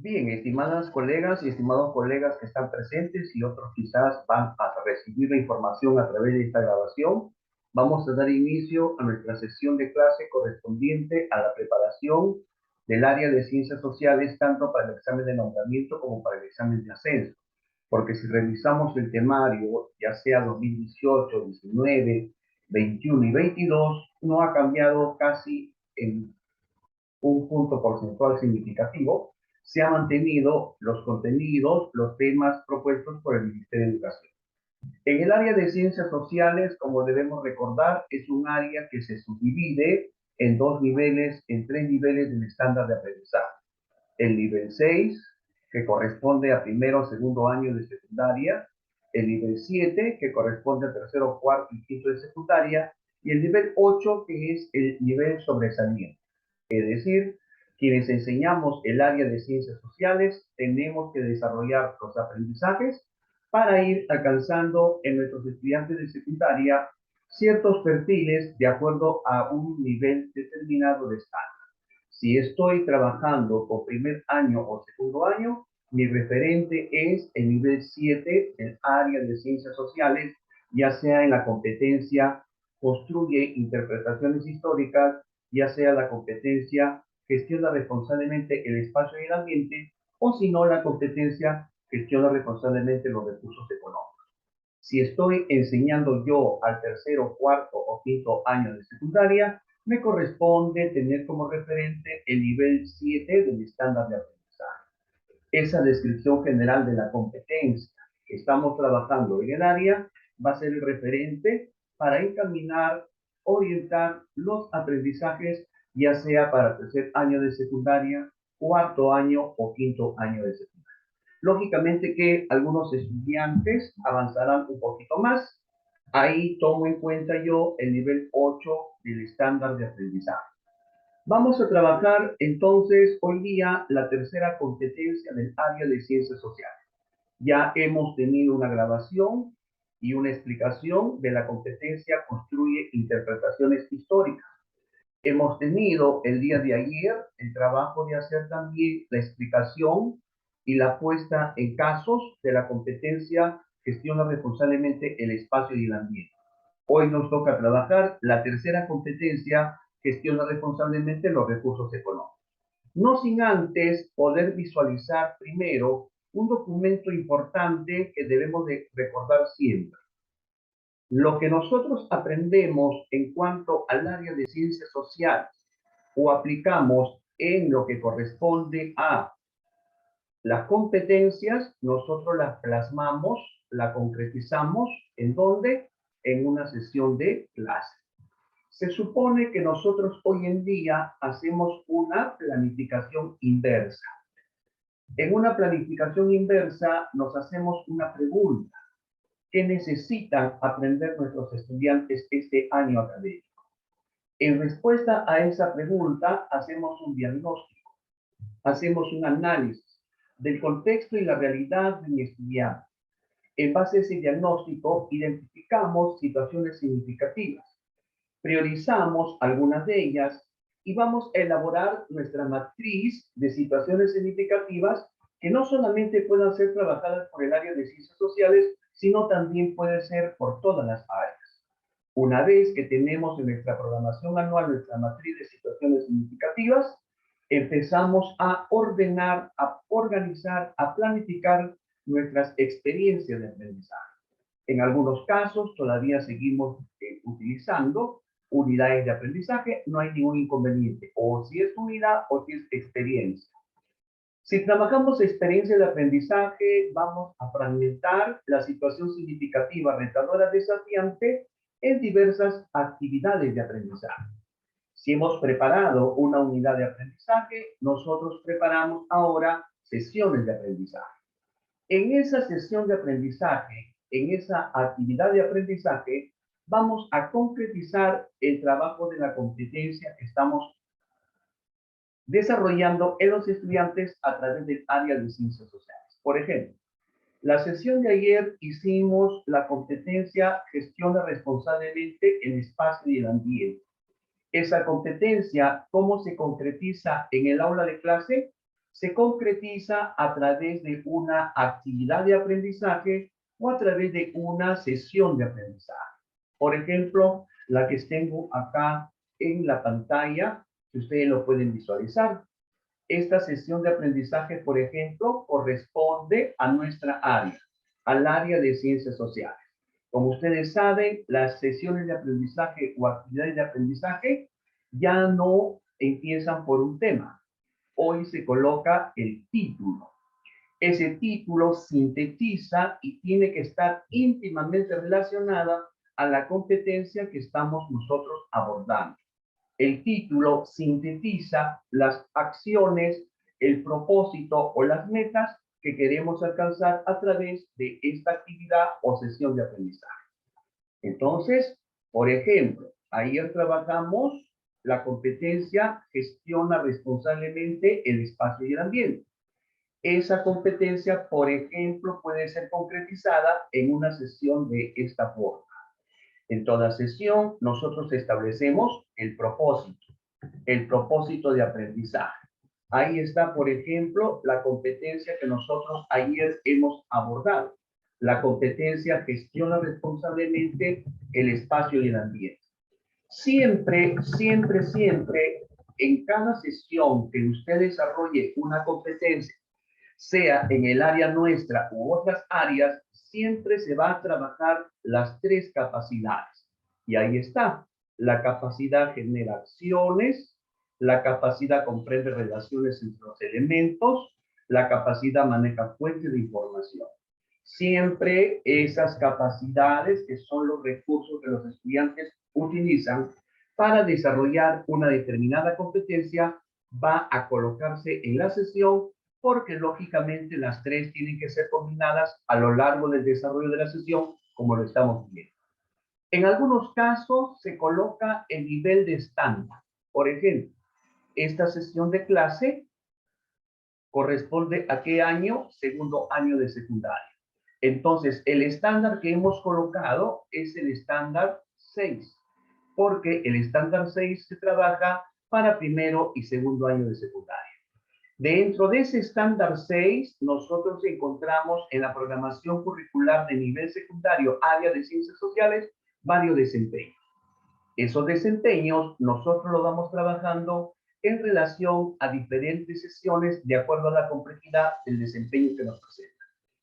Bien, estimadas colegas y estimados colegas que están presentes y otros quizás van a recibir la información a través de esta grabación, vamos a dar inicio a nuestra sesión de clase correspondiente a la preparación del área de ciencias sociales, tanto para el examen de nombramiento como para el examen de ascenso. Porque si revisamos el temario, ya sea 2018, 19, 21 y 22, no ha cambiado casi en un punto porcentual significativo. Se han mantenido los contenidos, los temas propuestos por el Ministerio de Educación. En el área de ciencias sociales, como debemos recordar, es un área que se subdivide en dos niveles, en tres niveles del estándar de aprendizaje. El nivel 6, que corresponde a primero o segundo año de secundaria, el nivel 7, que corresponde a tercero, cuarto y quinto de secundaria, y el nivel 8, que es el nivel sobresaliente. Es decir, quienes enseñamos el área de ciencias sociales tenemos que desarrollar los aprendizajes para ir alcanzando en nuestros estudiantes de secundaria ciertos perfiles de acuerdo a un nivel determinado de estándar. Si estoy trabajando con primer año o segundo año, mi referente es el nivel 7 del área de ciencias sociales, ya sea en la competencia construye interpretaciones históricas, ya sea la competencia gestiona responsablemente el espacio y el ambiente, o si no, la competencia gestiona responsablemente los recursos económicos. Si estoy enseñando yo al tercero, cuarto o quinto año de secundaria, me corresponde tener como referente el nivel 7 del estándar de aprendizaje. Esa descripción general de la competencia que estamos trabajando en el área va a ser el referente para encaminar, orientar los aprendizajes, ya sea para tercer año de secundaria, cuarto año o quinto año de secundaria. Lógicamente que algunos estudiantes avanzarán un poquito más. Ahí tomo en cuenta yo el nivel 8 del estándar de aprendizaje. Vamos a trabajar entonces hoy día la tercera competencia del área de ciencias sociales. Ya hemos tenido una grabación y una explicación de la competencia construye interpretaciones históricas. Hemos tenido el día de ayer el trabajo de hacer también la explicación y la puesta en casos de la competencia gestiona responsablemente el espacio y el ambiente. Hoy nos toca trabajar la tercera competencia gestiona responsablemente los recursos económicos. No sin antes poder visualizar primero un documento importante que debemos de recordar siempre. Lo que nosotros aprendemos en cuanto al área de ciencias sociales o aplicamos en lo que corresponde a las competencias, nosotros las plasmamos, las concretizamos, ¿en dónde? En una sesión de clase. Se supone que nosotros hoy en día hacemos una planificación inversa. En una planificación inversa nos hacemos una pregunta. ¿Qué necesitan aprender nuestros estudiantes este año académico? En respuesta a esa pregunta, hacemos un diagnóstico, hacemos un análisis del contexto y la realidad de mi estudiante. En base a ese diagnóstico, identificamos situaciones significativas, priorizamos algunas de ellas y vamos a elaborar nuestra matriz de situaciones significativas que no solamente puedan ser trabajadas por el área de ciencias sociales, sino también puede ser por todas las áreas. Una vez que tenemos en nuestra programación anual nuestra matriz de situaciones significativas, empezamos a ordenar, a organizar, a planificar nuestras experiencias de aprendizaje. En algunos casos todavía seguimos utilizando unidades de aprendizaje, no hay ningún inconveniente, o si es unidad o si es experiencia. Si trabajamos experiencia de aprendizaje, vamos a fragmentar la situación significativa, retadora, desafiante en diversas actividades de aprendizaje. Si hemos preparado una unidad de aprendizaje, nosotros preparamos ahora sesiones de aprendizaje. En esa sesión de aprendizaje, en esa actividad de aprendizaje, vamos a concretizar el trabajo de la competencia que estamos desarrollando en los estudiantes a través del área de ciencias sociales. Por ejemplo, la sesión de ayer hicimos la competencia gestiona responsablemente el espacio y el ambiente. Esa competencia, ¿cómo se concretiza en el aula de clase? se concretiza a través de una actividad de aprendizaje o a través de una sesión de aprendizaje. Por ejemplo, la que tengo acá en la pantalla, que ustedes lo pueden visualizar. Esta sesión de aprendizaje, por ejemplo, corresponde a nuestra área, al área de ciencias sociales. Como ustedes saben, las sesiones de aprendizaje o actividades de aprendizaje ya no empiezan por un tema. Hoy se coloca el título. Ese título sintetiza y tiene que estar íntimamente relacionada a la competencia que estamos nosotros abordando. El título sintetiza las acciones, el propósito o las metas que queremos alcanzar a través de esta actividad o sesión de aprendizaje. Entonces, por ejemplo, ayer trabajamos la competencia gestiona responsablemente el espacio y el ambiente. Esa competencia, por ejemplo, puede ser concretizada en una sesión de esta forma. En toda sesión, nosotros establecemos el propósito de aprendizaje. Ahí está, por ejemplo, la competencia que nosotros ayer hemos abordado. La competencia gestiona responsablemente el espacio y el ambiente. Siempre, siempre, siempre, en cada sesión que usted desarrolle una competencia, sea en el área nuestra u otras áreas, siempre se va a trabajar las tres capacidades. Y ahí está. La capacidad genera acciones, la capacidad comprende relaciones entre los elementos, la capacidad maneja fuentes de información. Siempre esas capacidades, que son los recursos que los estudiantes utilizan para desarrollar una determinada competencia, va a colocarse en la sesión, porque lógicamente las tres tienen que ser combinadas a lo largo del desarrollo de la sesión, como lo estamos viendo. En algunos casos se coloca el nivel de estándar. Por ejemplo, esta sesión de clase corresponde a qué año? Segundo año de secundaria. Entonces, el estándar que hemos colocado es el estándar 6, porque el estándar 6 se trabaja para primero y segundo año de secundaria. Dentro de ese estándar 6, nosotros encontramos en la programación curricular de nivel secundario, área de ciencias sociales, varios desempeños. Esos desempeños nosotros los vamos trabajando en relación a diferentes sesiones de acuerdo a la complejidad del desempeño que nos presenta.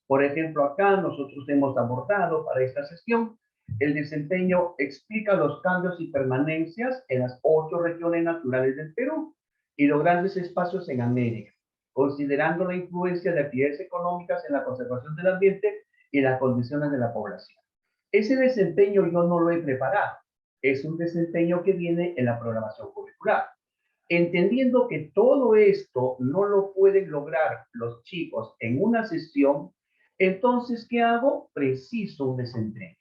Por ejemplo, acá nosotros hemos abordado para esta sesión el desempeño explica los cambios y permanencias en las 8 regiones naturales del Perú y los grandes espacios en América, considerando la influencia de actividades económicas en la conservación del ambiente y las condiciones de la población. Ese desempeño yo no lo he preparado, es un desempeño que viene en la programación curricular. Entendiendo que todo esto no lo pueden lograr los chicos en una sesión, entonces, ¿qué hago? Preciso un desempeño.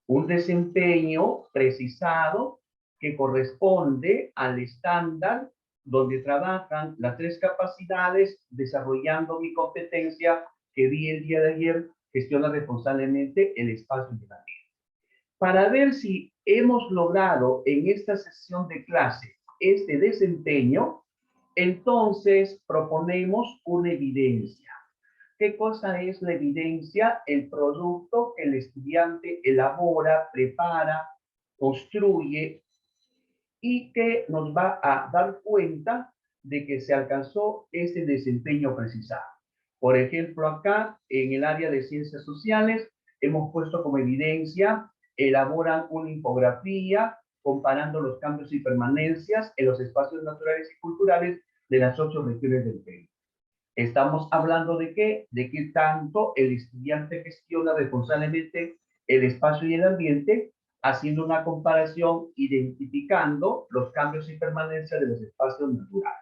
Un desempeño precisado que corresponde al estándar donde trabajan las tres capacidades desarrollando mi competencia que vi el día de ayer, gestiona responsablemente el espacio y el ambiente. Para ver si hemos logrado en esta sesión de clase este desempeño, entonces proponemos una evidencia. ¿Qué cosa es la evidencia? El producto que el estudiante elabora, prepara, construye y que nos va a dar cuenta de que se alcanzó ese desempeño precisado. Por ejemplo, acá en el área de ciencias sociales hemos puesto como evidencia, elaboran una infografía comparando los cambios y permanencias en los espacios naturales y culturales de las 8 regiones del Perú. Estamos hablando de qué? De qué tanto el estudiante gestiona responsablemente el espacio y el ambiente, haciendo una comparación, identificando los cambios y permanencia de los espacios naturales.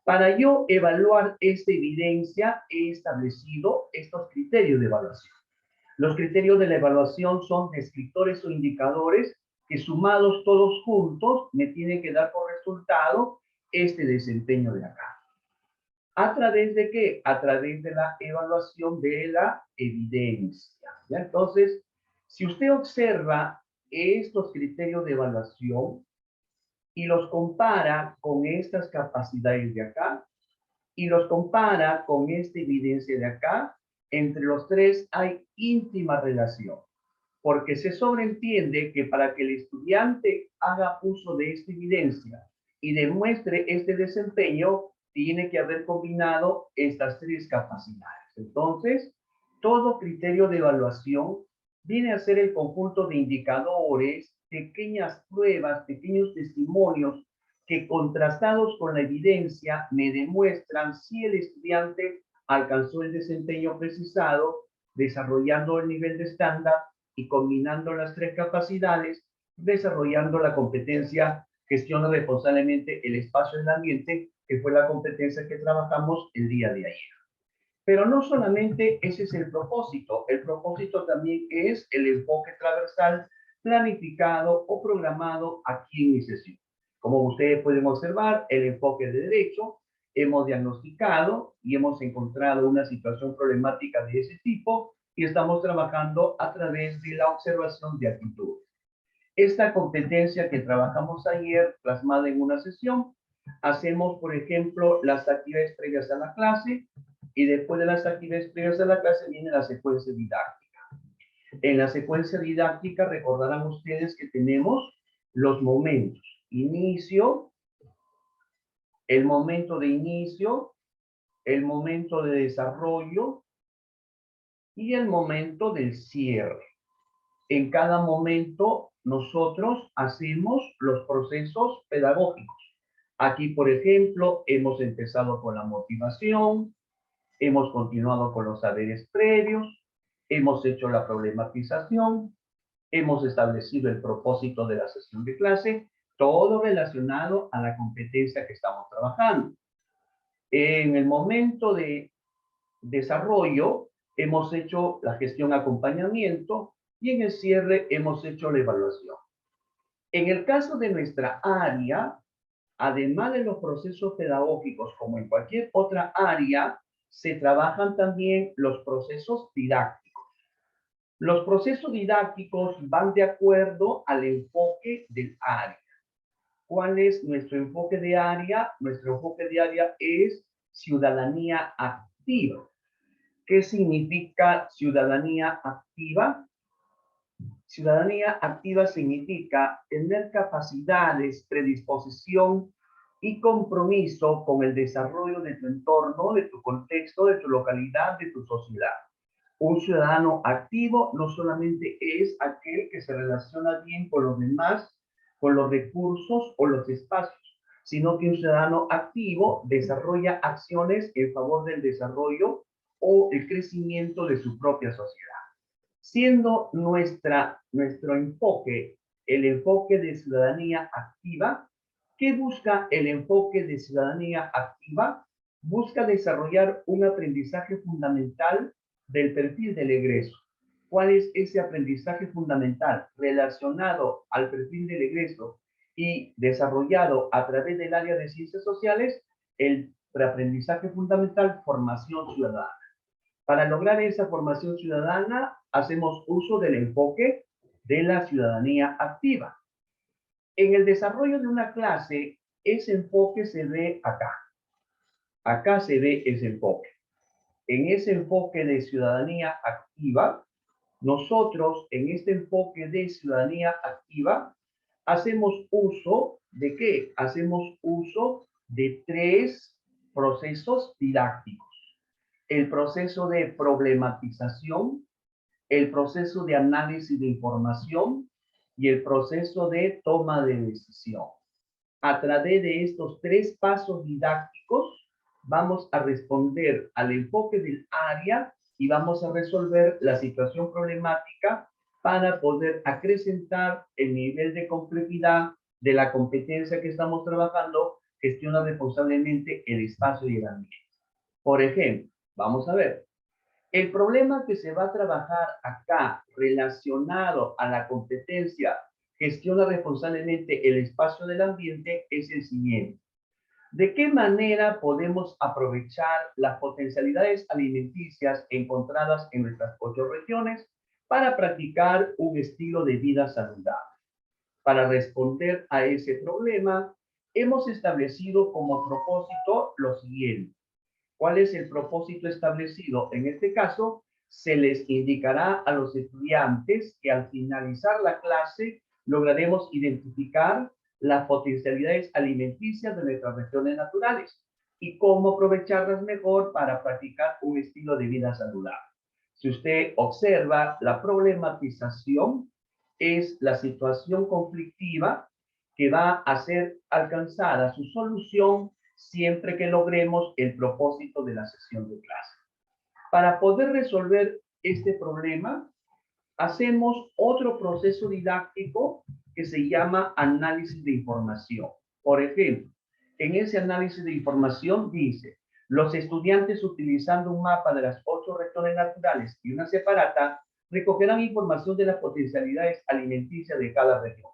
Para yo evaluar esta evidencia, he establecido estos criterios de evaluación. Los criterios de la evaluación son descriptores o indicadores que sumados todos juntos me tienen que dar por resultado este desempeño de acá. ¿A través de qué? A través de la evaluación de la evidencia. ¿Ya? Entonces, si usted observa estos criterios de evaluación y los compara con estas capacidades de acá, y los compara con esta evidencia de acá. Entre los tres hay íntima relación, porque se sobreentiende que para que el estudiante haga uso de esta evidencia y demuestre este desempeño, tiene que haber combinado estas tres capacidades. Entonces, todo criterio de evaluación viene a ser el conjunto de indicadores, pequeñas pruebas, pequeños testimonios que contrastados con la evidencia me demuestran si el estudiante alcanzó el desempeño precisado, desarrollando el nivel de estándar y combinando las tres capacidades, desarrollando la competencia gestiona responsablemente el espacio del ambiente, que fue la competencia que trabajamos el día de ayer. Pero no solamente ese es el propósito también es el enfoque transversal planificado o programado aquí en mi sesión. Como ustedes pueden observar, el enfoque de derecho, hemos diagnosticado y hemos encontrado una situación problemática de ese tipo y estamos trabajando a través de la observación de actitudes. Esta competencia que trabajamos ayer, plasmada en una sesión, hacemos, por ejemplo, las actividades previas a la clase y después de las actividades previas a la clase viene la secuencia didáctica. En la secuencia didáctica recordarán ustedes que tenemos los momentos. Inicio, el momento de inicio, el momento de desarrollo y el momento del cierre. En cada momento nosotros hacemos los procesos pedagógicos. Aquí, por ejemplo, hemos empezado con la motivación, hemos continuado con los saberes previos, hemos hecho la problematización, hemos establecido el propósito de la sesión de clase, todo relacionado a la competencia que estamos trabajando. En el momento de desarrollo, hemos hecho la gestión acompañamiento y en el cierre hemos hecho la evaluación. En el caso de nuestra área, además de los procesos pedagógicos, como en cualquier otra área, se trabajan también los procesos didácticos. Los procesos didácticos van de acuerdo al enfoque del área. ¿Cuál es nuestro enfoque de área? Nuestro enfoque de área es ciudadanía activa. ¿Qué significa ciudadanía activa? Ciudadanía activa significa tener capacidades, predisposición y compromiso con el desarrollo de tu entorno, de tu contexto, de tu localidad, de tu sociedad. Un ciudadano activo no solamente es aquel que se relaciona bien con los demás, con los recursos o los espacios, sino que un ciudadano activo desarrolla acciones en favor del desarrollo o el crecimiento de su propia sociedad. Siendo nuestro enfoque el enfoque de ciudadanía activa, ¿qué busca el enfoque de ciudadanía activa? Busca desarrollar un aprendizaje fundamental del perfil del egreso. ¿Cuál es ese aprendizaje fundamental relacionado al perfil del egreso y desarrollado a través del área de ciencias sociales? El aprendizaje fundamental, formación ciudadana. Para lograr esa formación ciudadana, hacemos uso del enfoque de la ciudadanía activa. En el desarrollo de una clase, ese enfoque se ve acá. Acá se ve ese enfoque. En ese enfoque de ciudadanía activa, nosotros en este enfoque de ciudadanía activa, hacemos uso de ¿qué? Hacemos uso de tres procesos didácticos. El proceso de problematización, el proceso de análisis de información y el proceso de toma de decisión. A través de estos tres pasos didácticos, vamos a responder al enfoque del área y vamos a resolver la situación problemática para poder acrecentar el nivel de complejidad de la competencia que estamos trabajando, gestiona responsablemente el espacio y el ambiente. Por ejemplo, vamos a ver, el problema que se va a trabajar acá relacionado a la competencia gestiona responsablemente el espacio del ambiente es el siguiente. ¿De qué manera podemos aprovechar las potencialidades alimenticias encontradas en nuestras 8 regiones para practicar un estilo de vida saludable? Para responder a ese problema, hemos establecido como propósito lo siguiente. ¿Cuál es el propósito establecido? En este caso, se les indicará a los estudiantes que al finalizar la clase lograremos identificar las potencialidades alimenticias de nuestras regiones naturales y cómo aprovecharlas mejor para practicar un estilo de vida saludable. Si usted observa, la problematización es la situación conflictiva que va a ser alcanzada su solución siempre que logremos el propósito de la sesión de clase. Para poder resolver este problema, hacemos otro proceso didáctico que se llama análisis de información. Por ejemplo, en ese análisis de información dice, los estudiantes utilizando un mapa de las 8 regiones naturales y una separata recogerán información de las potencialidades alimenticias de cada región.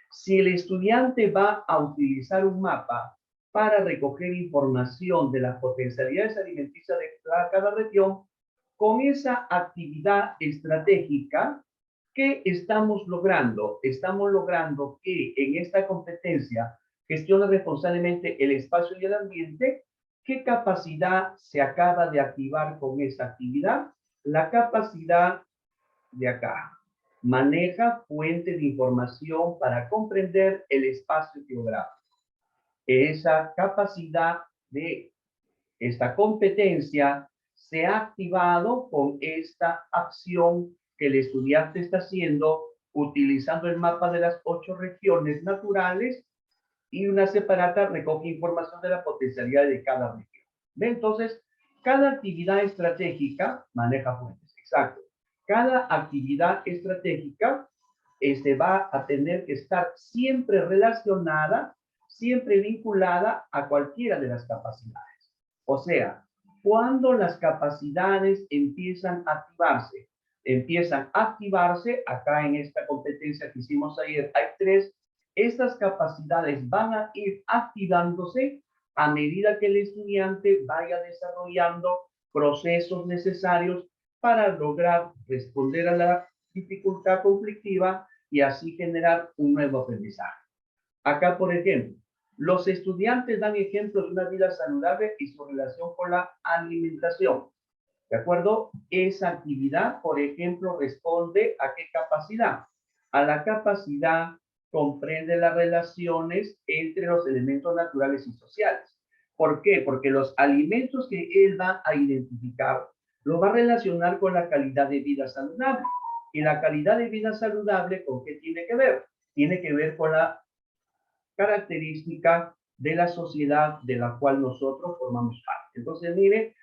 Si el estudiante va a utilizar un mapa para recoger información de las potencialidades alimenticias de cada región, con esa actividad estratégica, ¿qué estamos logrando? Estamos logrando que en esta competencia gestione responsablemente el espacio y el ambiente. ¿Qué capacidad se acaba de activar con esa actividad? La capacidad de acá. Maneja fuente de información para comprender el espacio geográfico. Esa capacidad de esta competencia se ha activado con esta acción que el estudiante está haciendo utilizando el mapa de las 8 regiones naturales y una separata recoge información de la potencialidad de cada región. ¿Ve? Entonces, cada actividad estratégica maneja fuentes. Exacto. Cada actividad estratégica va a tener que estar siempre relacionada, siempre vinculada a cualquiera de las capacidades. O sea, cuando las capacidades empiezan a activarse, acá en esta competencia que hicimos ayer, hay 3, estas capacidades van a ir activándose a medida que el estudiante vaya desarrollando procesos necesarios para lograr responder a la dificultad conflictiva y así generar un nuevo aprendizaje. Acá, por ejemplo, los estudiantes dan ejemplos de una vida saludable y su relación con la alimentación. ¿De acuerdo? Esa actividad, por ejemplo, responde a qué capacidad. A la capacidad comprende las relaciones entre los elementos naturales y sociales. ¿Por qué? Porque los alimentos que él va a identificar los va a relacionar con la calidad de vida saludable. Y la calidad de vida saludable, ¿con qué tiene que ver? Tiene que ver con la característica de la sociedad de la cual nosotros formamos parte. Entonces, mire,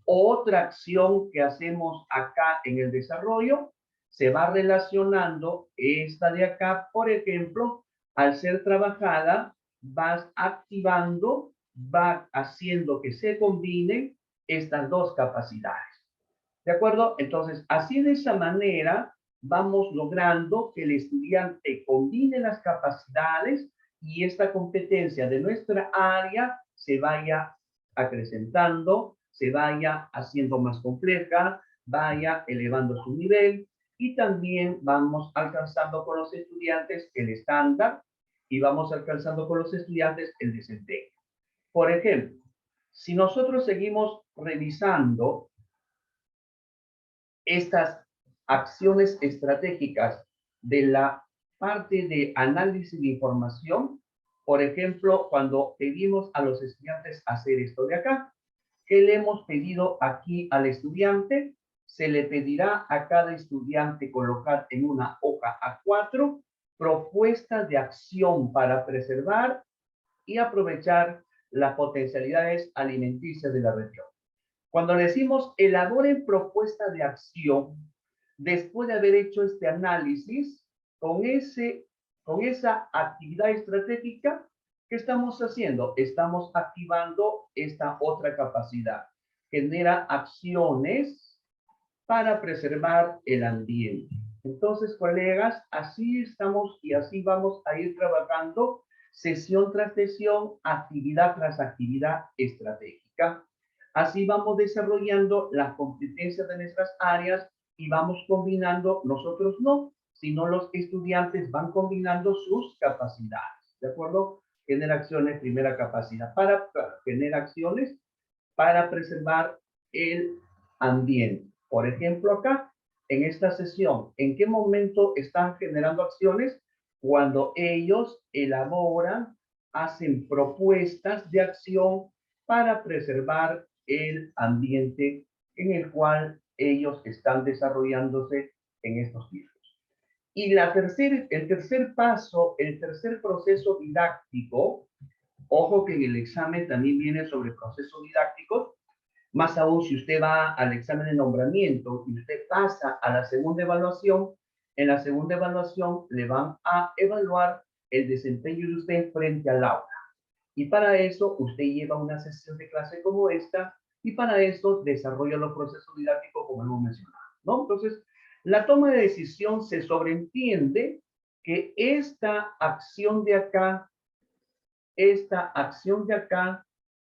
otra acción que hacemos acá en el desarrollo se va relacionando esta de acá, por ejemplo, al ser trabajada, vas activando, va haciendo que se combinen estas dos capacidades. ¿De acuerdo? Entonces, así de esa manera vamos logrando que el estudiante combine las capacidades y esta competencia de nuestra área se vaya acrecentando, se vaya haciendo más compleja, vaya elevando su nivel y también vamos alcanzando con los estudiantes el estándar y vamos alcanzando con los estudiantes el desempeño. Por ejemplo, si nosotros seguimos revisando estas acciones estratégicas de la parte de análisis de información, por ejemplo, cuando pedimos a los estudiantes hacer esto de acá, ¿qué le hemos pedido aquí al estudiante? Se le pedirá a cada estudiante colocar en una hoja A4 propuestas de acción para preservar y aprovechar las potencialidades alimenticias de la región. Cuando decimos elaboren propuestas de acción, después de haber hecho este análisis, con esa actividad estratégica, ¿qué estamos haciendo? Estamos activando esta otra capacidad. Genera acciones para preservar el ambiente. Entonces, colegas, así estamos y así vamos a ir trabajando sesión tras sesión, actividad tras actividad estratégica. Así vamos desarrollando las competencias de nuestras áreas y vamos combinando, nosotros no, sino los estudiantes van combinando sus capacidades, ¿de acuerdo? Genera acciones, primera capacidad. Para generar acciones, para preservar el ambiente. Por ejemplo, acá, en esta sesión, ¿en qué momento están generando acciones? Cuando ellos elaboran, hacen propuestas de acción para preservar el ambiente en el cual ellos están desarrollándose en estos tiempos. Y el tercer paso, el tercer proceso didáctico, ojo que en el examen también viene sobre procesos didácticos, más aún si usted va al examen de nombramiento y usted pasa a la segunda evaluación, en la segunda evaluación le van a evaluar el desempeño de usted frente al aula. Y para eso usted lleva una sesión de clase como esta y para eso desarrolla los procesos didácticos como hemos mencionado, ¿no? Entonces, la toma de decisión se sobreentiende que esta acción de acá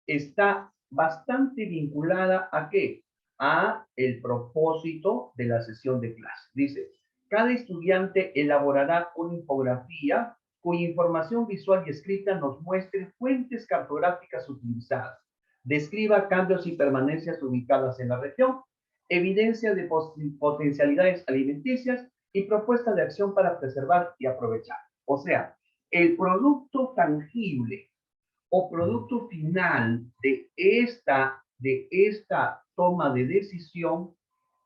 está bastante vinculada a qué? A el propósito de la sesión de clase. Dice, cada estudiante elaborará una infografía cuya información visual y escrita nos muestre fuentes cartográficas utilizadas, describa cambios y permanencias ubicadas en la región, evidencia de potencialidades alimenticias y propuestas de acción para preservar y aprovechar. O sea, el producto tangible o producto final de esta toma de decisión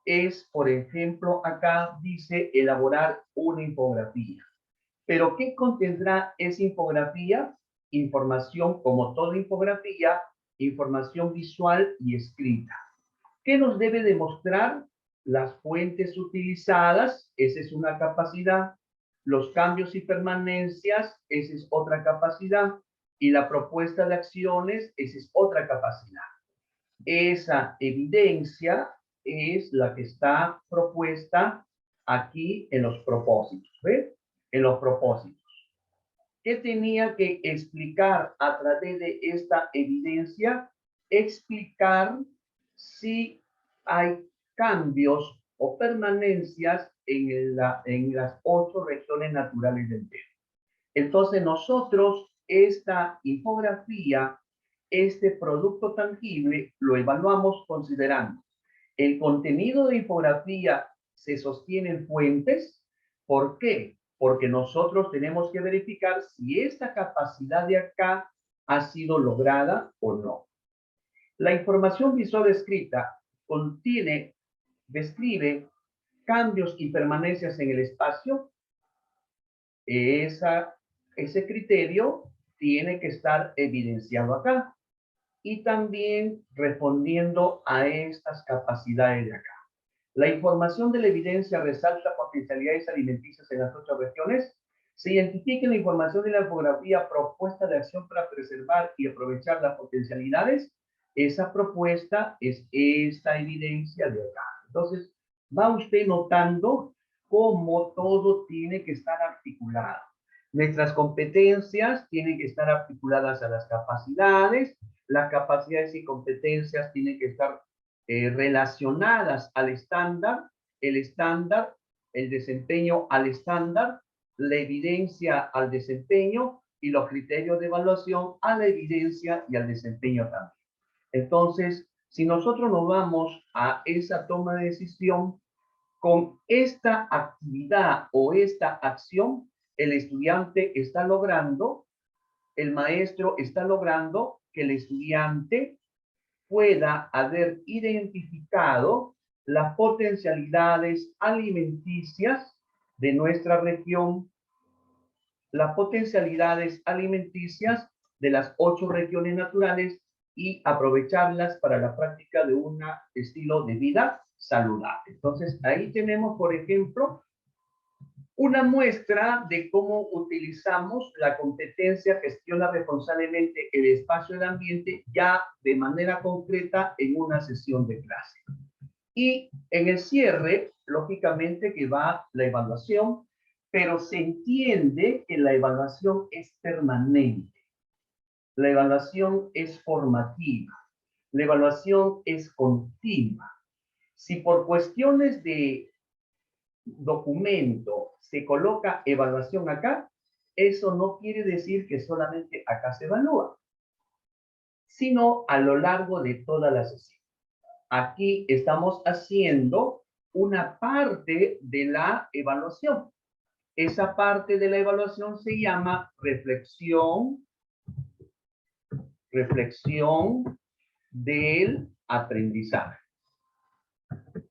es, por ejemplo, acá dice elaborar una infografía. Pero ¿qué contendrá esa infografía? Información, como toda infografía, información visual y escrita. ¿Qué nos debe demostrar? Las fuentes utilizadas, esa es una capacidad. Los cambios y permanencias, esa es otra capacidad. Y la propuesta de acciones, esa es otra capacidad. Esa evidencia es la que está propuesta aquí en los propósitos. ¿Ves? En los propósitos. ¿Qué tenía que explicar a través de esta evidencia? Explicar si hay cambios o permanencias en las 8 regiones naturales del Perú. Entonces nosotros esta infografía, este producto tangible, lo evaluamos considerando el contenido de infografía se sostiene en fuentes. ¿Por qué? Porque nosotros tenemos que verificar si esta capacidad de acá ha sido lograda o no. La información visual escrita describe cambios y permanencias en el espacio. Ese criterio tiene que estar evidenciado acá y también respondiendo a estas capacidades de acá. La información de la evidencia resalta potencialidades alimenticias en las 8 regiones. Se identifica la información de la infografía propuesta de acción para preservar y aprovechar las potencialidades. Esa propuesta es esta evidencia de acá. Entonces, va usted notando cómo todo tiene que estar articulado. Nuestras competencias tienen que estar articuladas a las capacidades y competencias tienen que estar relacionadas al estándar, el desempeño al estándar, la evidencia al desempeño y los criterios de evaluación a la evidencia y al desempeño también. Entonces, si nosotros nos vamos a esa toma de decisión, con esta actividad o esta acción, el estudiante está logrando, el maestro está logrando que el estudiante pueda haber identificado las potencialidades alimenticias de nuestra región, las potencialidades alimenticias de las 8 regiones naturales y aprovecharlas para la práctica de un estilo de vida saludable. Entonces, ahí tenemos, por ejemplo, una muestra de cómo utilizamos la competencia gestiona responsablemente el espacio del ambiente ya de manera concreta en una sesión de clase. Y en el cierre, lógicamente que va la evaluación, pero se entiende que la evaluación es permanente. La evaluación es formativa. La evaluación es continua. Si por cuestiones de documento se coloca evaluación acá, eso no quiere decir que solamente acá se evalúa. sino a lo largo de toda la sesión. Aquí estamos haciendo una parte de la evaluación. Esa parte de la evaluación se llama reflexión del aprendizaje.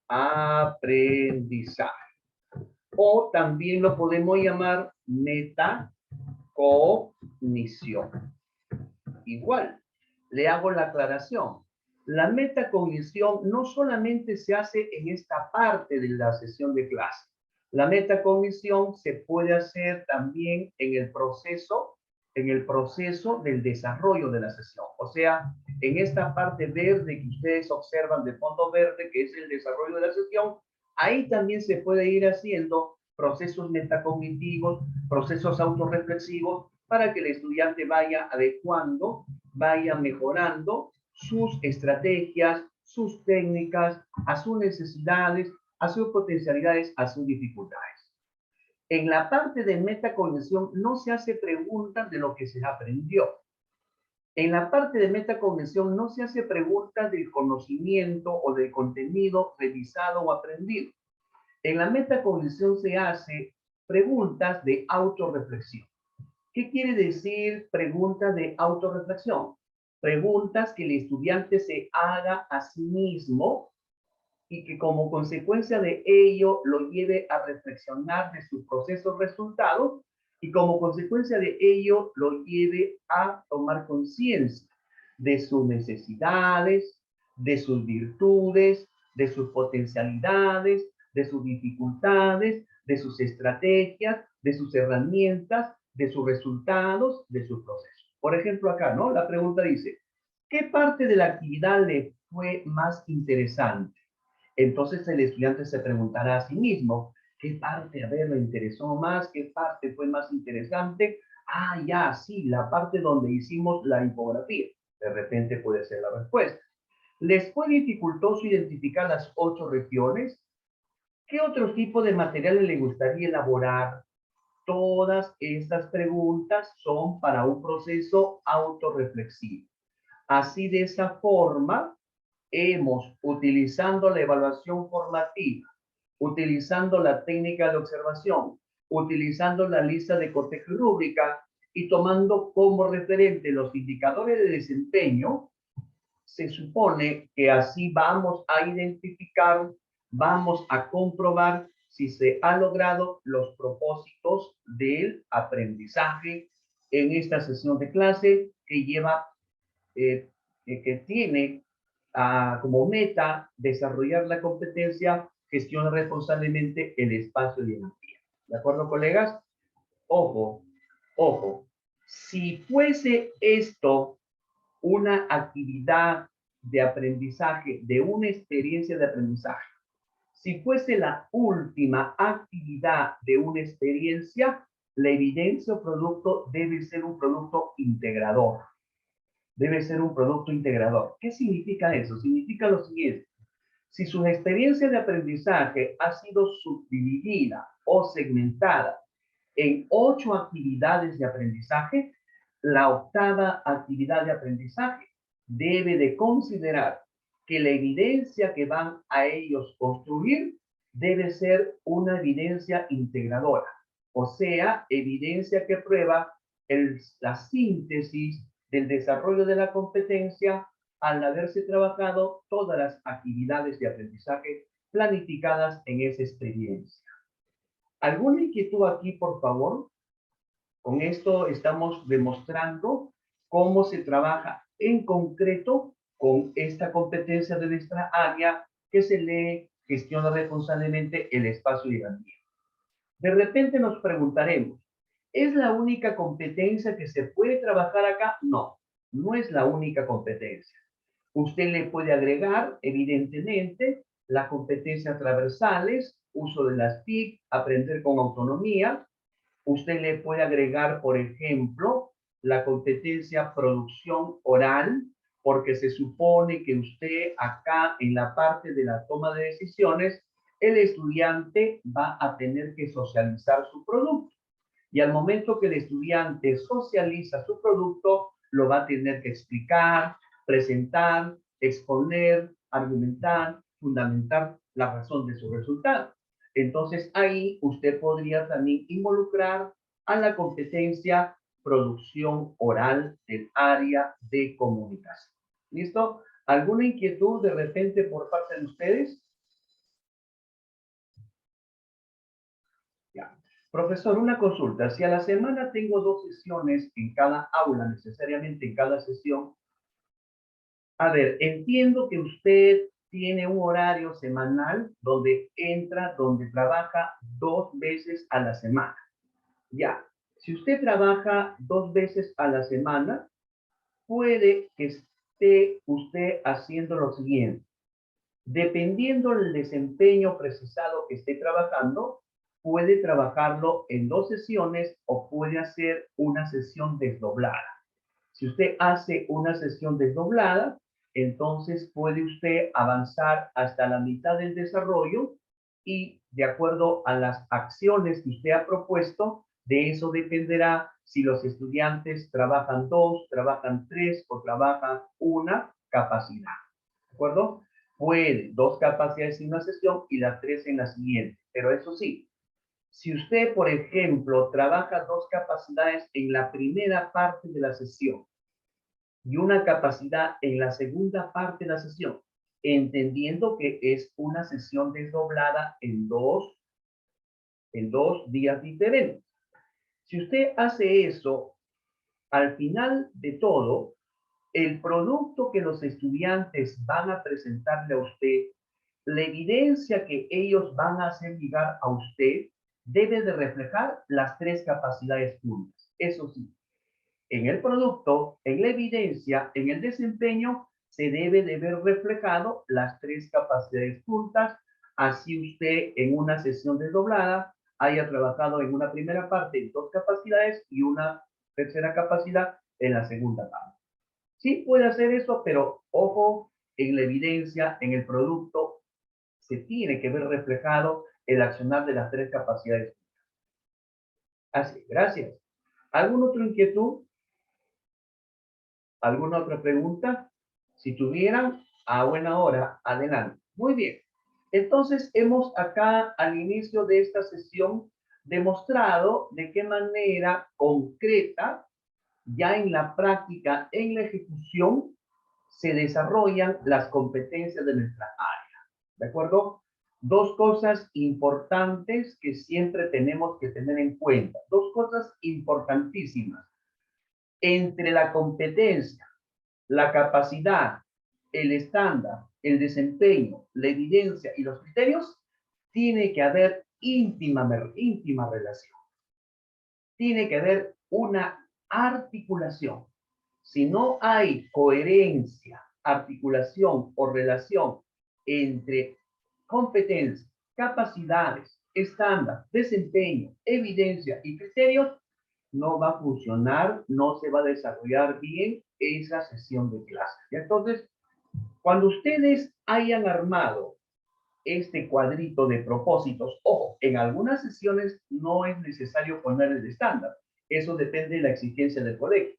Aprendizaje. O también lo podemos llamar metacognición. Igual, le hago la aclaración. La metacognición no solamente se hace en esta parte de la sesión de clase. La metacognición se puede hacer también en el proceso del desarrollo de la sesión. O sea, en esta parte verde que ustedes observan de fondo verde, que es el desarrollo de la sesión, ahí también se puede ir haciendo procesos metacognitivos, procesos autorreflexivos, para que el estudiante vaya adecuando, vaya mejorando sus estrategias, sus técnicas, a sus necesidades, a sus potencialidades, a sus dificultades. En la parte de metacognición no se hace preguntas de lo que se aprendió. En la parte de metacognición no se hace preguntas del conocimiento o del contenido revisado o aprendido. En la metacognición se hace preguntas de autorreflexión. ¿Qué quiere decir preguntas de autorreflexión? Preguntas que el estudiante se haga a sí mismo y que como consecuencia de ello lo lleve a reflexionar de sus procesos resultados y como consecuencia de ello lo lleve a tomar conciencia de sus necesidades, de sus virtudes, de sus potencialidades, de sus dificultades, de sus estrategias, de sus herramientas, de sus resultados, de sus procesos. Por ejemplo, acá, ¿no? La pregunta dice, ¿qué parte de la actividad le fue más interesante? Entonces el estudiante se preguntará a sí mismo, ¿qué parte, a ver, me interesó más? ¿Qué parte fue más interesante? Ah, ya, sí, la parte donde hicimos la infografía. De repente puede ser la respuesta. ¿Les fue dificultoso identificar las 8 regiones? ¿Qué otro tipo de materiales le gustaría elaborar? Todas estas preguntas son para un proceso autorreflexivo. Así, de esa forma, utilizando la evaluación formativa, utilizando la técnica de observación, utilizando la lista de cotejo y rúbrica y tomando como referente los indicadores de desempeño, se supone que así vamos a identificar, vamos a comprobar si se han logrado los propósitos del aprendizaje en esta sesión de clase que lleva, que tiene como meta desarrollar la competencia gestiona responsablemente el espacio y energía. ¿De acuerdo, colegas? Ojo, ojo. Si fuese esto una actividad de aprendizaje, de una experiencia de aprendizaje, si fuese la última actividad de una experiencia, la evidencia o producto debe ser un producto integrador. Debe ser un producto integrador. ¿Qué significa eso? Significa lo siguiente. Si su experiencia de aprendizaje ha sido subdividida o segmentada en 8 actividades de aprendizaje, la octava actividad de aprendizaje debe de considerar que la evidencia que van a ellos construir debe ser una evidencia integradora, o sea, evidencia que prueba la síntesis del desarrollo de la competencia al haberse trabajado todas las actividades de aprendizaje planificadas en esa experiencia. ¿Alguna inquietud aquí, por favor? Con esto estamos demostrando cómo se trabaja en concreto con esta competencia de nuestra área que se lee, gestiona responsablemente el espacio y el ambiente. De repente nos preguntaremos, ¿es la única competencia que se puede trabajar acá? No, no es la única competencia. Usted le puede agregar, evidentemente, las competencias transversales, uso de las TIC, aprender con autonomía. Usted le puede agregar, por ejemplo, la competencia producción oral, porque se supone que usted acá en la parte de la toma de decisiones, el estudiante va a tener que socializar su producto. Y al momento que el estudiante socializa su producto, lo va a tener que explicar, presentar, exponer, argumentar, fundamentar la razón de su resultado. Entonces ahí usted podría también involucrar a la competencia producción oral del área de comunicación. ¿Listo? ¿Alguna inquietud de repente por parte de ustedes? Ya. Profesor, una consulta. Si a la semana tengo 2 sesiones en cada aula, necesariamente en cada sesión, a ver, entiendo que usted tiene un horario semanal donde entra, donde trabaja 2 veces a la semana. Ya, si usted trabaja 2 veces a la semana, puede que esté usted haciendo lo siguiente. Dependiendo del desempeño precisado que esté trabajando, puede trabajarlo en 2 sesiones o puede hacer una sesión desdoblada. Si usted hace una sesión desdoblada, entonces puede usted avanzar hasta la mitad del desarrollo y de acuerdo a las acciones que usted ha propuesto, de eso dependerá si los estudiantes trabajan 2, trabajan 3 o trabajan una capacidad. ¿De acuerdo? Puede 2 capacidades en una sesión y las 3 en la siguiente. Pero eso sí, si usted, por ejemplo, trabaja 2 capacidades en la primera parte de la sesión y una capacidad en la segunda parte de la sesión, entendiendo que es una sesión desdoblada en dos días diferentes. Si usted hace eso, al final de todo, el producto que los estudiantes van a presentarle a usted, la evidencia que ellos van a hacer llegar a usted, debe de reflejar las 3 capacidades juntas. Eso sí, en el producto, en la evidencia, en el desempeño, se debe de ver reflejado las 3 capacidades juntas. Así usted en una sesión desdoblada haya trabajado en una primera parte en 2 capacidades y una tercera capacidad en la segunda parte. Sí puede hacer eso, pero ojo, en la evidencia, en el producto, se tiene que ver reflejado el accionar de las 3 capacidades. Así, gracias. ¿Alguna otra inquietud? ¿Alguna otra pregunta? Si tuvieran, a buena hora, adelante. Muy bien. Entonces, hemos acá al inicio de esta sesión demostrado de qué manera concreta, ya en la práctica, en la ejecución, se desarrollan las competencias de nuestra área. ¿De acuerdo? 2 cosas importantes que siempre tenemos que tener en cuenta. 2 cosas importantísimas. Entre la competencia, la capacidad, el estándar, el desempeño, la evidencia y los criterios, tiene que haber íntima relación. Tiene que haber una articulación. Si no hay coherencia, articulación o relación entre competencias, capacidades, estándar, desempeño, evidencia y criterios, no va a funcionar, no se va a desarrollar bien esa sesión de clase. Entonces, cuando ustedes hayan armado este cuadrito de propósitos, ojo, en algunas sesiones no es necesario poner el estándar, eso depende de la exigencia del colegio.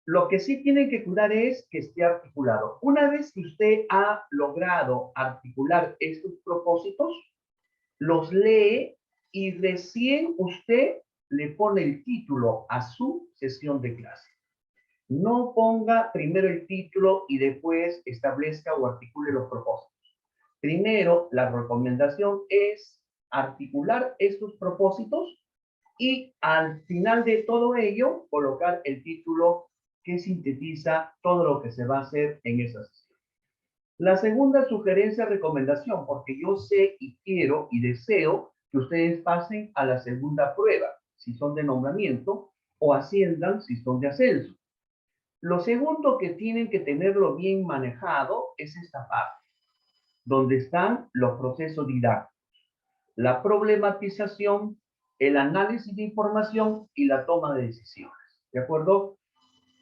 Lo que sí tienen que cuidar es que esté articulado. Una vez que usted ha logrado articular estos propósitos, los lee y recién usted le pone el título a su sesión de clase. No ponga primero el título y después establezca o articule los propósitos. Primero, la recomendación es articular estos propósitos y al final de todo ello, colocar el título que sintetiza todo lo que se va a hacer en esa sesión. La segunda sugerencia, recomendación, porque yo sé y quiero y deseo que ustedes pasen a la segunda prueba, si son de nombramiento, o asciendan si son de ascenso. Lo segundo que tienen que tenerlo bien manejado es esta parte, donde están los procesos didácticos, la problematización, el análisis de información y la toma de decisiones. ¿De acuerdo?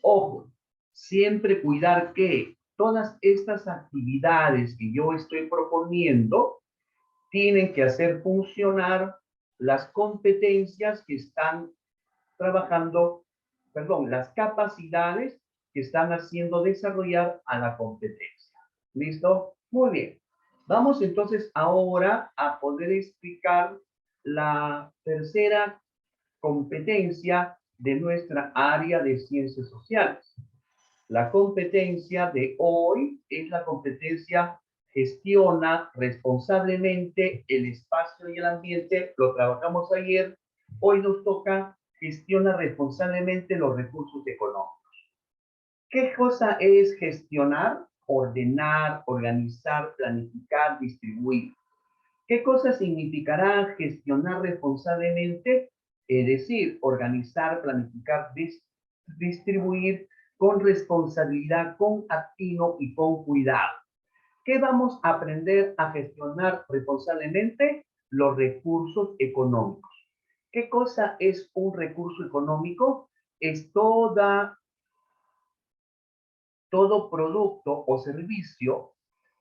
Ojo, siempre cuidar que todas estas actividades que yo estoy proponiendo tienen que hacer funcionar las competencias que están trabajando, perdón, las capacidades que están haciendo desarrollar a la competencia. ¿Listo? Muy bien. Vamos entonces ahora a poder explicar la tercera competencia de nuestra área de ciencias sociales. La competencia de hoy es la competencia gestiona responsablemente el espacio y el ambiente. Lo trabajamos ayer. Hoy nos toca gestiona responsablemente los recursos económicos. ¿Qué cosa es gestionar? Ordenar, organizar, planificar, distribuir. ¿Qué cosa significará gestionar responsablemente? Es decir, organizar, planificar, distribuir con responsabilidad, con atino y con cuidado. ¿Qué vamos a aprender a gestionar responsablemente? Los recursos económicos. ¿Qué cosa es un recurso económico? Es todo producto o servicio,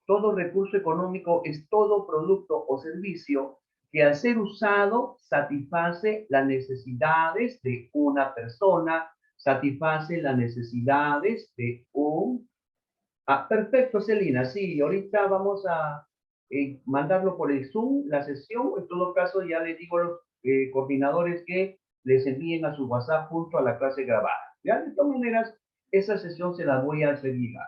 todo recurso económico es todo producto o servicio que al ser usado satisface las necesidades de una persona, satisface las necesidades de un... Ah, perfecto, Celina, sí, ahorita vamos a mandarlo por el Zoom, la sesión, en todo caso ya les digo a los coordinadores que les envíen a su WhatsApp junto a la clase grabada. ¿Ya? De todas maneras, esa sesión se la voy a hacer llegar.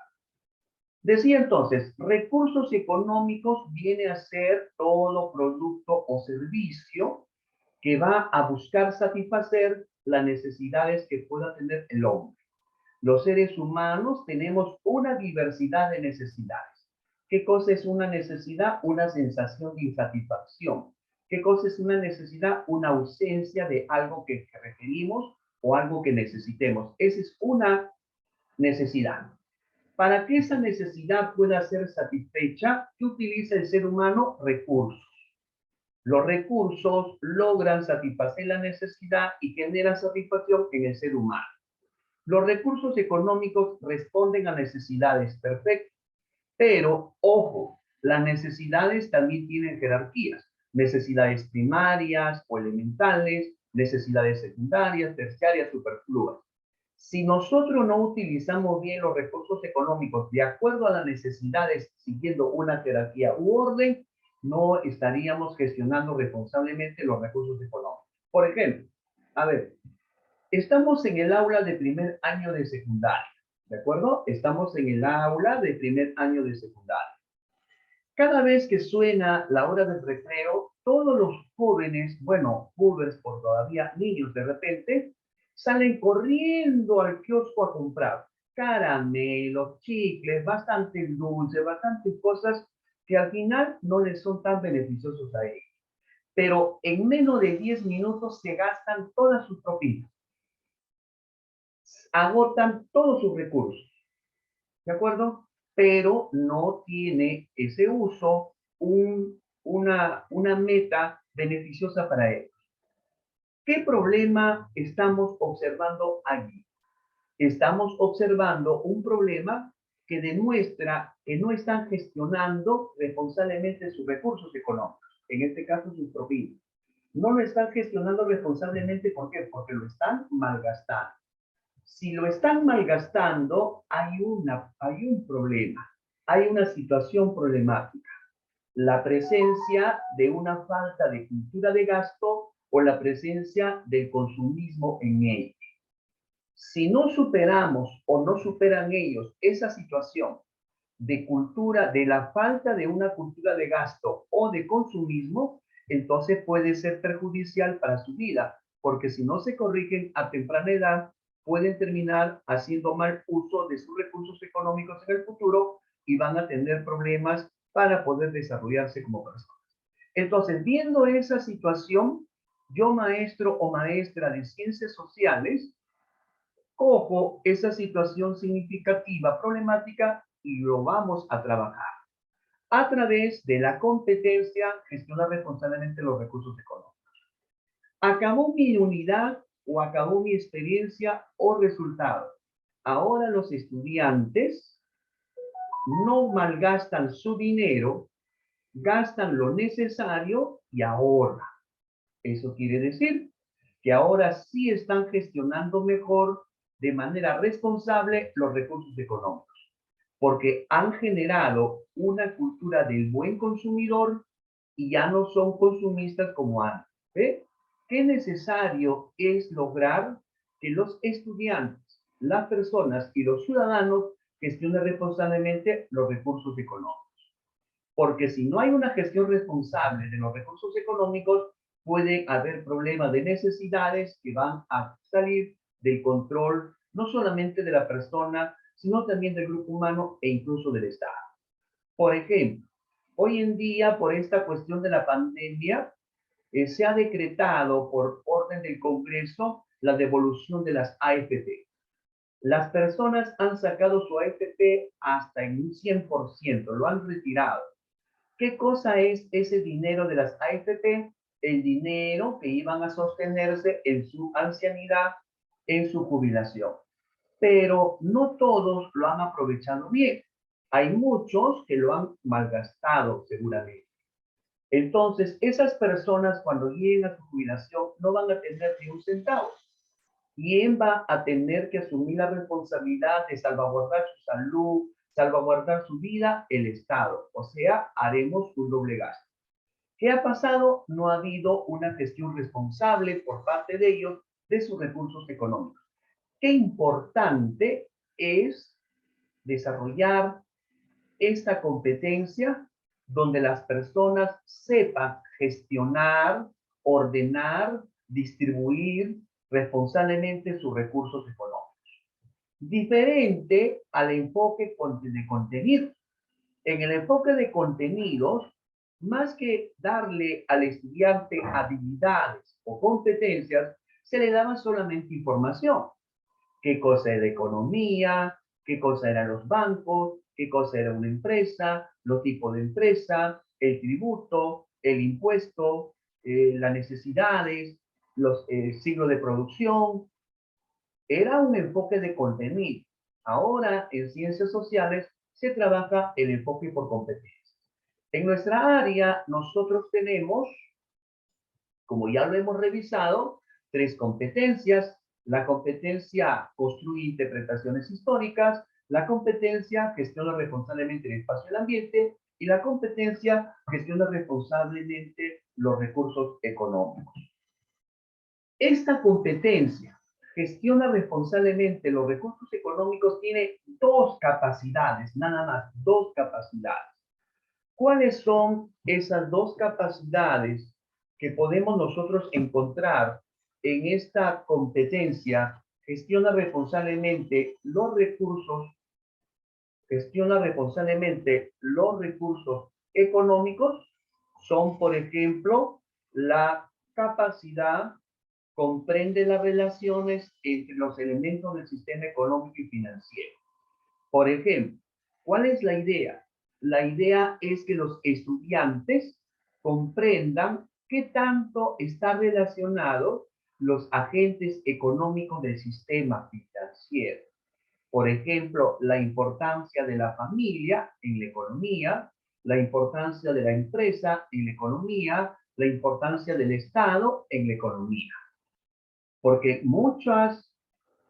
Decía entonces, recursos económicos viene a ser todo producto o servicio que va a buscar satisfacer las necesidades que pueda tener el hombre. Los seres humanos tenemos una diversidad de necesidades. ¿Qué cosa es una necesidad? Una sensación de insatisfacción. ¿Qué cosa es una necesidad? Una ausencia de algo que requerimos o algo que necesitemos. Esa es una necesidad. Para que esa necesidad pueda ser satisfecha, ¿qué utiliza el ser humano? Recursos. Los recursos logran satisfacer la necesidad y generan satisfacción en el ser humano. Los recursos económicos responden a necesidades perfectas, pero ojo, las necesidades también tienen jerarquías. Necesidades primarias o elementales, necesidades secundarias, terciarias, superfluas. Si nosotros no utilizamos bien los recursos económicos de acuerdo a las necesidades, siguiendo una jerarquía u orden, no estaríamos gestionando responsablemente los recursos económicos. Por ejemplo, a ver, estamos en el aula de primer año de secundaria, ¿de acuerdo? Estamos en el aula de primer año de secundaria. Cada vez que suena la hora del recreo, todos los jóvenes, bueno, pubers por todavía niños de repente, salen corriendo al kiosco a comprar caramelos, chicles, bastante dulce, bastantes cosas que al final no les son tan beneficiosos a ellos. Pero en menos de 10 minutos se gastan todas sus propinas, agotan todos sus recursos. ¿De acuerdo? Pero no tiene ese uso una meta beneficiosa para ellos. ¿Qué problema estamos observando allí? Estamos observando un problema que demuestra que no están gestionando responsablemente sus recursos económicos, en este caso sus propinas. No lo están gestionando responsablemente, ¿por qué? Porque lo están malgastando. Si lo están malgastando, hay un problema, hay una situación problemática. La presencia de una falta de cultura de gasto o la presencia del consumismo en ellos. Si no superamos o no superan ellos esa situación de cultura, de la falta de una cultura de gasto o de consumismo, entonces puede ser perjudicial para su vida, porque si no se corrigen a temprana edad, pueden terminar haciendo mal uso de sus recursos económicos en el futuro y van a tener problemas para poder desarrollarse como personas. Entonces, viendo esa situación, yo maestro o maestra de ciencias sociales, cojo esa situación significativa, problemática, y lo vamos a trabajar a través de la competencia gestionar responsablemente los recursos económicos. Acabó mi unidad o acabó mi experiencia o resultado. Ahora los estudiantes no malgastan su dinero, gastan lo necesario y ahorran. Eso quiere decir que ahora sí están gestionando mejor de manera responsable los recursos económicos, porque han generado una cultura del buen consumidor y ya no son consumistas como antes. ¿Ve? Qué necesario es lograr que los estudiantes, las personas y los ciudadanos gestionen responsablemente los recursos económicos. Porque si no hay una gestión responsable de los recursos económicos, puede haber problemas de necesidades que van a salir del control no solamente de la persona, sino también del grupo humano e incluso del Estado. Por ejemplo, hoy en día, por esta cuestión de la pandemia, se ha decretado por orden del Congreso la devolución de las AFP. Las personas han sacado su AFP hasta en un 100%, lo han retirado. ¿Qué cosa es ese dinero de las AFP? El dinero que iban a sostenerse en su ancianidad, en su jubilación. Pero no todos lo han aprovechado bien. Hay muchos que lo han malgastado seguramente. Entonces, esas personas cuando lleguen a su jubilación no van a tener ni un centavo. ¿Quién va a tener que asumir la responsabilidad de salvaguardar su salud, salvaguardar su vida? El Estado. O sea, haremos un doble gasto. ¿Qué ha pasado? No ha habido una gestión responsable por parte de ellos de sus recursos económicos. Qué importante es desarrollar esta competencia donde las personas sepan gestionar, ordenar, distribuir responsablemente sus recursos económicos. Diferente al enfoque de contenido. En el enfoque de contenidos, más que darle al estudiante habilidades o competencias, se le daba solamente información. ¿Qué cosa era economía? ¿Qué cosa eran los bancos? ¿Qué cosa era una empresa? Los tipos de empresa, el tributo, el impuesto, las necesidades, los siglos de producción. Era un enfoque de contenido. Ahora, en ciencias sociales, se trabaja el enfoque por competencias. En nuestra área, nosotros tenemos, como ya lo hemos revisado, tres competencias. La competencia construye interpretaciones históricas, la competencia gestiona responsablemente el espacio y el ambiente, y la competencia gestiona responsablemente los recursos económicos. Esta competencia gestiona responsablemente los recursos económicos tiene dos capacidades, nada más, dos capacidades. ¿Cuáles son esas dos capacidades que podemos nosotros encontrar en esta competencia? Gestiona responsablemente los recursos económicos. Son, por ejemplo, la capacidad comprende las relaciones entre los elementos del sistema económico y financiero. Por ejemplo, ¿cuál es la idea? La idea es que los estudiantes comprendan qué tanto están relacionados los agentes económicos del sistema financiero. Por ejemplo, la importancia de la familia en la economía, la importancia de la empresa en la economía, la importancia del Estado en la economía. Porque muchas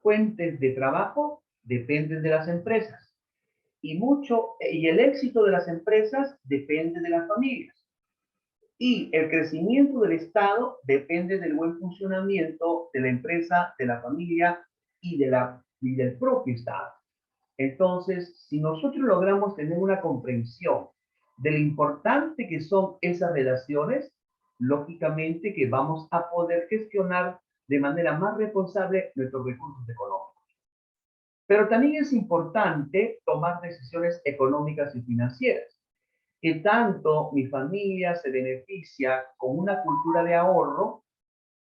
fuentes de trabajo dependen de las empresas y el éxito de las empresas depende de las familias. Y el crecimiento del Estado depende del buen funcionamiento de la empresa, de la familia y del propio Estado. Entonces, si nosotros logramos tener una comprensión de lo importante que son esas relaciones, lógicamente que vamos a poder gestionar de manera más responsable nuestros recursos económicos. Pero también es importante tomar decisiones económicas y financieras. ¿Qué tanto mi familia se beneficia con una cultura de ahorro?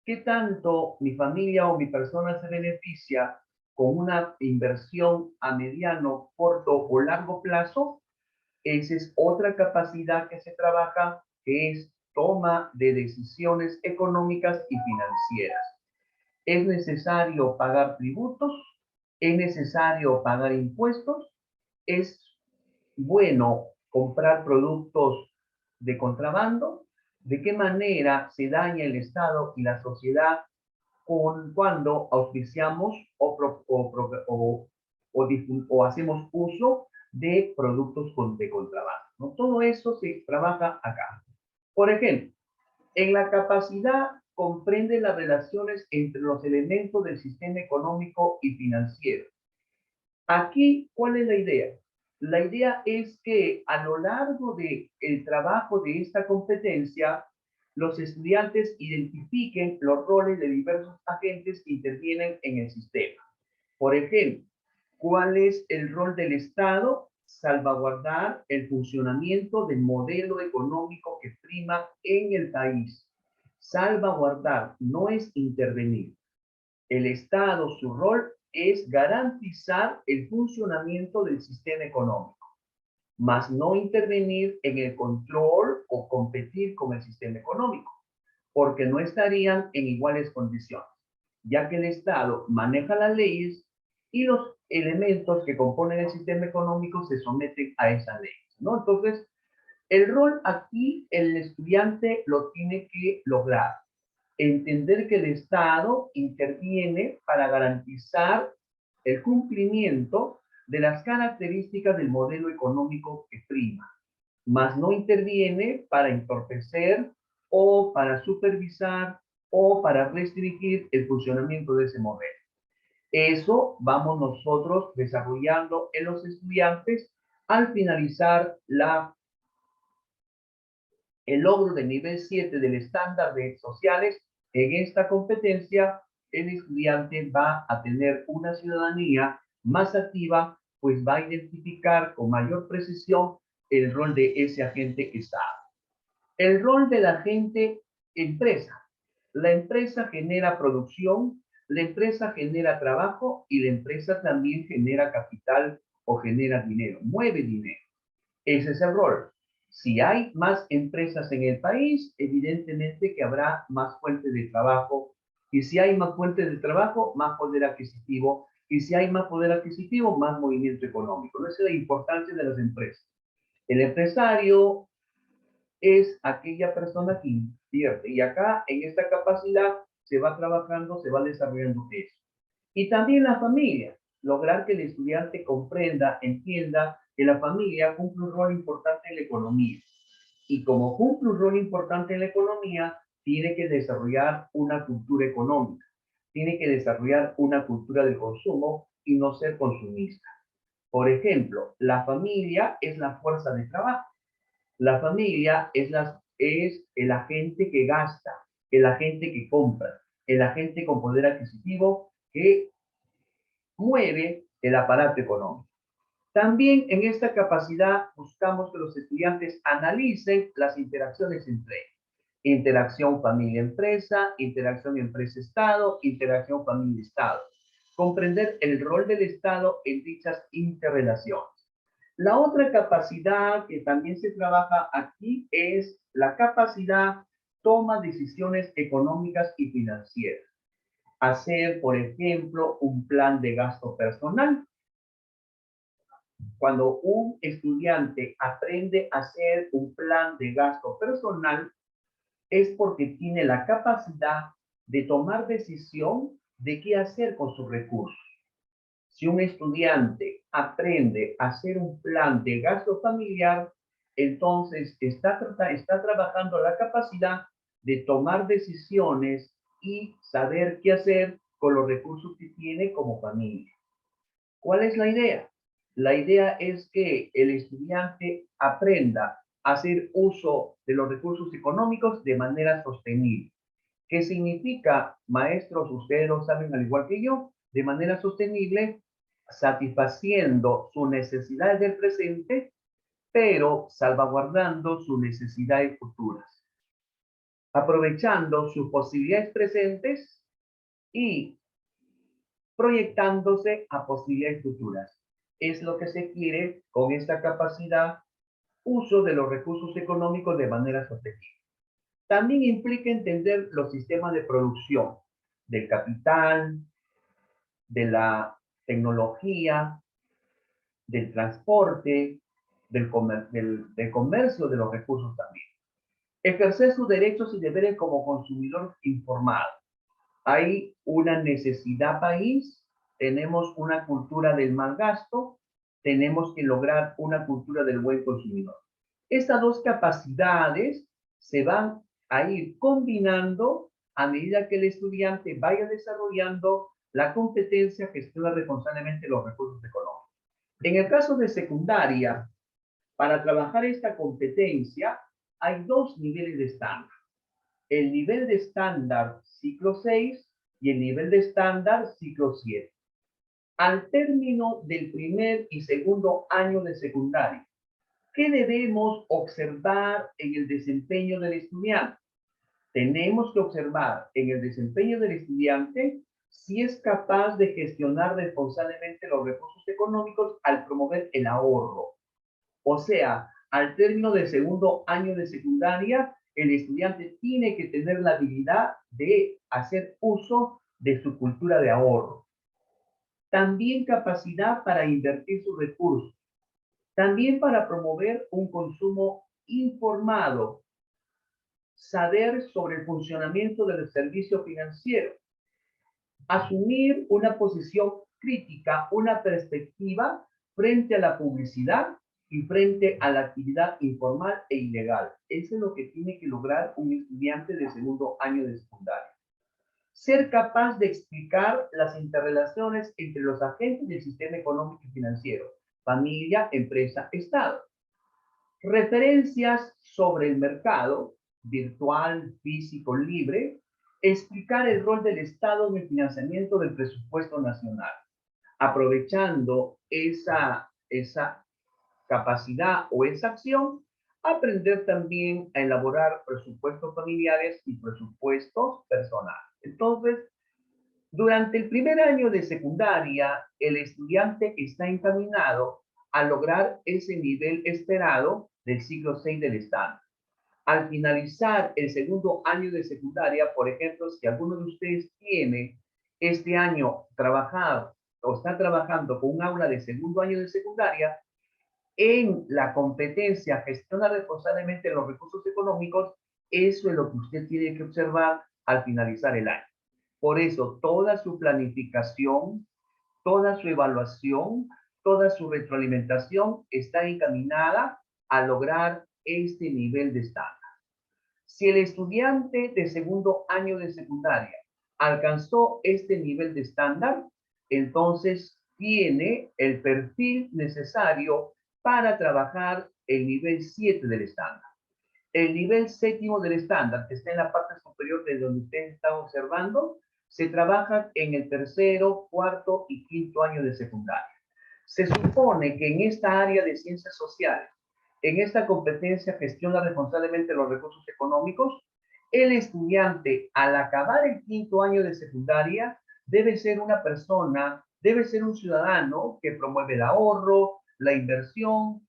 ¿Qué tanto mi familia o mi persona se beneficia con una inversión a mediano, corto o largo plazo? Esa es otra capacidad que se trabaja, que es toma de decisiones económicas y financieras. ¿Es necesario pagar tributos? ¿Es necesario pagar impuestos? ¿Es bueno comprar productos de contrabando? ¿De qué manera se daña el Estado y la sociedad cuando auspiciamos o hacemos uso de productos de contrabando, ¿no? Todo eso se trabaja acá. Por ejemplo, en la capacidad comprende las relaciones entre los elementos del sistema económico y financiero. Aquí, ¿cuál es la idea? La idea es que a lo largo del trabajo de esta competencia, los estudiantes identifiquen los roles de diversos agentes que intervienen en el sistema. Por ejemplo, ¿cuál es el rol del Estado? Salvaguardar el funcionamiento del modelo económico que prima en el país. Salvaguardar no es intervenir. El Estado, su rol es garantizar el funcionamiento del sistema económico, más no intervenir en el control o competir con el sistema económico, porque no estarían en iguales condiciones, ya que el Estado maneja las leyes y los elementos que componen el sistema económico se someten a esas leyes, ¿no? Entonces, el rol aquí el estudiante lo tiene que lograr. Entender que el Estado interviene para garantizar el cumplimiento de las características del modelo económico que prima, mas no interviene para entorpecer o para supervisar o para restringir el funcionamiento de ese modelo. Eso vamos nosotros desarrollando en los estudiantes al finalizar el logro del nivel 7 del estándar de sociales. En esta competencia, el estudiante va a tener una ciudadanía más activa, pues va a identificar con mayor precisión el rol de ese agente Estado. El rol del agente empresa. La empresa genera producción, la empresa genera trabajo y la empresa también genera capital o genera dinero, mueve dinero. Ese es el rol. Si hay más empresas en el país, evidentemente que habrá más fuentes de trabajo. Y si hay más fuentes de trabajo, más poder adquisitivo. Y si hay más poder adquisitivo, más movimiento económico. Esa es la importancia de las empresas. El empresario es aquella persona que invierte. Y acá, en esta capacidad, se va trabajando, se va desarrollando eso. Y también la familia. Lograr que el estudiante comprenda, entienda que la familia cumple un rol importante en la economía. Y como cumple un rol importante en la economía, tiene que desarrollar una cultura económica. Tiene que desarrollar una cultura del consumo y no ser consumista. Por ejemplo, la familia es la fuerza de trabajo. La familia es el agente que gasta, el agente que compra, el agente con poder adquisitivo que mueve el aparato económico. También en esta capacidad buscamos que los estudiantes analicen las interacciones entre ellos. Interacción familia-empresa, interacción empresa-estado, interacción familia-estado. Comprender el rol del Estado en dichas interrelaciones. La otra capacidad que también se trabaja aquí es la capacidad toma decisiones económicas y financieras. Hacer, por ejemplo, un plan de gasto personal. Cuando un estudiante aprende a hacer un plan de gasto personal, es porque tiene la capacidad de tomar decisión de qué hacer con sus recursos. Si un estudiante aprende a hacer un plan de gasto familiar, entonces está trabajando la capacidad de tomar decisiones y saber qué hacer con los recursos que tiene como familia. ¿Cuál es la idea? La idea es que el estudiante aprenda a hacer uso de los recursos económicos de manera sostenible. ¿Qué significa, maestros? Ustedes lo saben al igual que yo, de manera sostenible, satisfaciendo sus necesidades del presente, pero salvaguardando sus necesidades futuras, aprovechando sus posibilidades presentes y proyectándose a posibilidades futuras. Es lo que se quiere con esta capacidad, uso de los recursos económicos de manera sostenible. También implica entender los sistemas de producción del capital, de la tecnología, del transporte, del comercio de los recursos también. Ejercer sus derechos y deberes como consumidor informado. Hay una necesidad país, tenemos una cultura del mal gasto, tenemos que lograr una cultura del buen consumidor. Estas dos capacidades se van a ir combinando a medida que el estudiante vaya desarrollando la competencia que gestiona responsablemente los recursos económicos. En el caso de secundaria, para trabajar esta competencia, hay dos niveles de estándar. El nivel de estándar ciclo 6 y el nivel de estándar ciclo 7. Al término del primer y segundo año de secundaria, ¿qué debemos observar en el desempeño del estudiante? Tenemos que observar en el desempeño del estudiante si es capaz de gestionar responsablemente los recursos económicos al promover el ahorro. O sea, al término del segundo año de secundaria, el estudiante tiene que tener la habilidad de hacer uso de su cultura de ahorro. También capacidad para invertir sus recursos. También para promover un consumo informado. Saber sobre el funcionamiento del servicio financiero. Asumir una posición crítica, una perspectiva frente a la publicidad y frente a la actividad informal e ilegal. Eso es lo que tiene que lograr un estudiante de segundo año de secundaria. Ser capaz de explicar las interrelaciones entre los agentes del sistema económico y financiero, familia, empresa, Estado. Referencias sobre el mercado, virtual, físico, libre, explicar el rol del Estado en el financiamiento del presupuesto nacional, aprovechando esa capacidad o esa acción, aprender también a elaborar presupuestos familiares y presupuestos personales. Entonces, durante el primer año de secundaria, el estudiante está encaminado a lograr ese nivel esperado del ciclo 6 del estándar. Al finalizar el segundo año de secundaria, por ejemplo, si alguno de ustedes tiene este año trabajado o está trabajando con un aula de segundo año de secundaria, en la competencia gestiona responsablemente los recursos económicos, eso es lo que usted tiene que observar al finalizar el año. Por eso, toda su planificación, toda su evaluación, toda su retroalimentación está encaminada a lograr este nivel de estándar. Si el estudiante de segundo año de secundaria alcanzó este nivel de estándar, entonces tiene el perfil necesario para trabajar el nivel 7 del estándar. El nivel séptimo del estándar, que está en la parte superior de donde usted está observando, se trabaja en el tercero, cuarto y quinto año de secundaria. Se supone que en esta área de ciencias sociales, en esta competencia gestiona responsablemente los recursos económicos, el estudiante al acabar el quinto año de secundaria debe ser una persona, debe ser un ciudadano que promueve el ahorro, la inversión,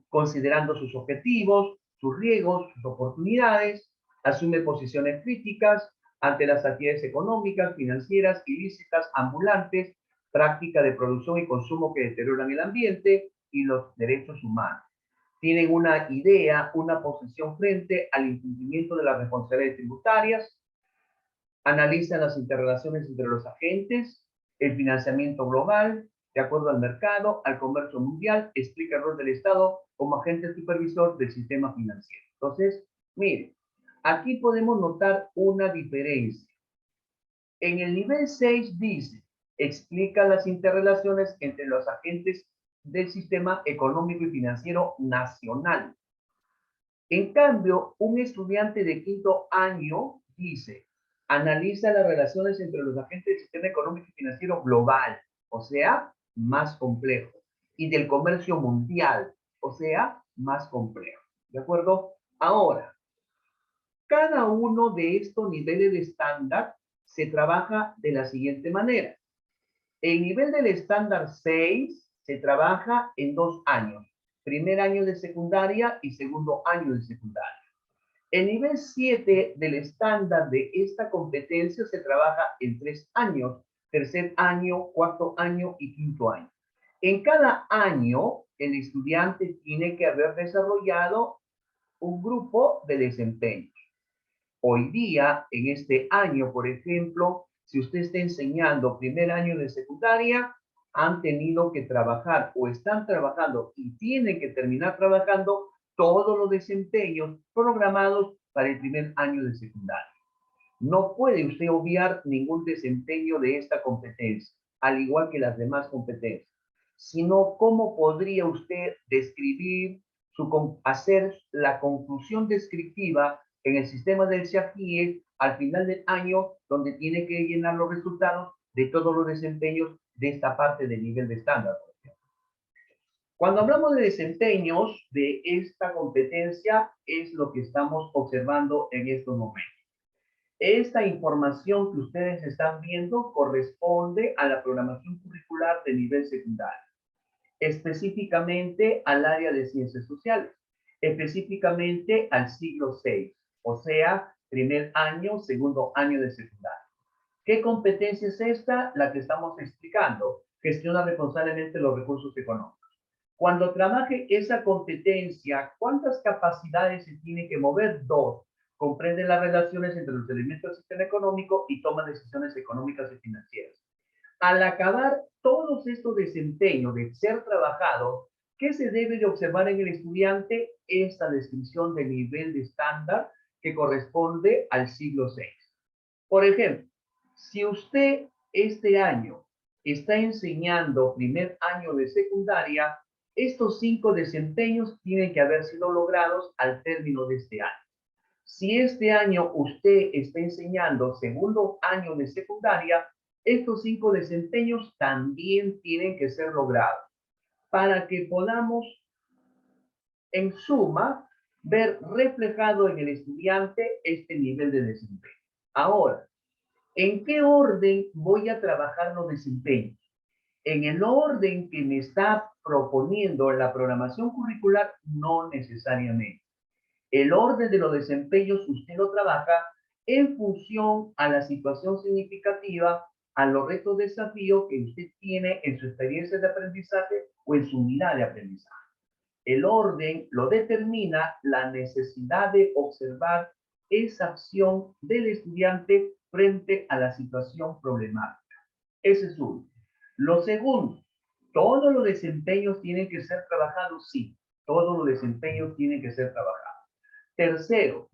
considerando sus objetivos, sus riesgos, sus oportunidades, asume posiciones críticas ante las actividades económicas, financieras, ilícitas, ambulantes, práctica de producción y consumo que deterioran el ambiente y los derechos humanos. Tienen una idea, una posición frente al incumplimiento de las responsabilidades tributarias, analizan las interrelaciones entre los agentes, el financiamiento global, de acuerdo al mercado, al comercio mundial, explica el rol del Estado como agente supervisor del sistema financiero. Entonces, mire, aquí podemos notar una diferencia. En el nivel 6 dice, explica las interrelaciones entre los agentes del sistema económico y financiero nacional. En cambio, un estudiante de quinto año dice, analiza las relaciones entre los agentes del sistema económico y financiero global, o sea, más complejo, y del comercio mundial, o sea, más complejo. ¿De acuerdo? Ahora, cada uno de estos niveles de estándar se trabaja de la siguiente manera. El nivel del estándar 6 se trabaja en 2 años, primer año de secundaria y segundo año de secundaria. El nivel 7 del estándar de esta competencia se trabaja en 3 años, tercer año, cuarto año y quinto año. En cada año, el estudiante tiene que haber desarrollado un grupo de desempeño. Hoy día, en este año, por ejemplo, si usted está enseñando primer año de secundaria, han tenido que trabajar o están trabajando y tienen que terminar trabajando todos los desempeños programados para el primer año de secundaria. No puede usted obviar ningún desempeño de esta competencia, al igual que las demás competencias, sino cómo podría usted describir, hacer la conclusión descriptiva en el sistema del CIAFIE al final del año, donde tiene que llenar los resultados de todos los desempeños de esta parte del nivel de estándar. Cuando hablamos de desempeños de esta competencia, es lo que estamos observando en estos momentos. Esta información que ustedes están viendo corresponde a la programación curricular de nivel secundario, específicamente al área de ciencias sociales, específicamente al siglo VI, o sea, primer año, segundo año de secundaria. ¿Qué competencia es esta? La que estamos explicando. Gestiona responsablemente los recursos económicos. Cuando trabaje esa competencia, ¿cuántas capacidades se tiene que mover? Dos. Comprende las relaciones entre los elementos del sistema económico y toma decisiones económicas y financieras. Al acabar todos estos desempeños de ser trabajado, ¿qué se debe de observar en el estudiante? Esta descripción de nivel de estándar que corresponde al siglo VI. Por ejemplo, si usted este año está enseñando primer año de secundaria, estos 5 desempeños tienen que haber sido logrados al término de este año. Si este año usted está enseñando segundo año de secundaria, estos 5 desempeños también tienen que ser logrados para que podamos, en suma, ver reflejado en el estudiante este nivel de desempeño. Ahora, ¿en qué orden voy a trabajar los desempeños? En el orden que me está proponiendo la programación curricular, no necesariamente. El orden de los desempeños usted lo trabaja en función a la situación significativa, a los retos, desafíos que usted tiene en su experiencia de aprendizaje o en su unidad de aprendizaje. El orden lo determina la necesidad de observar esa acción del estudiante frente a la situación problemática. Ese es uno. Lo segundo, ¿todos los desempeños tienen que ser trabajados? Sí, todos los desempeños tienen que ser trabajados. Tercero,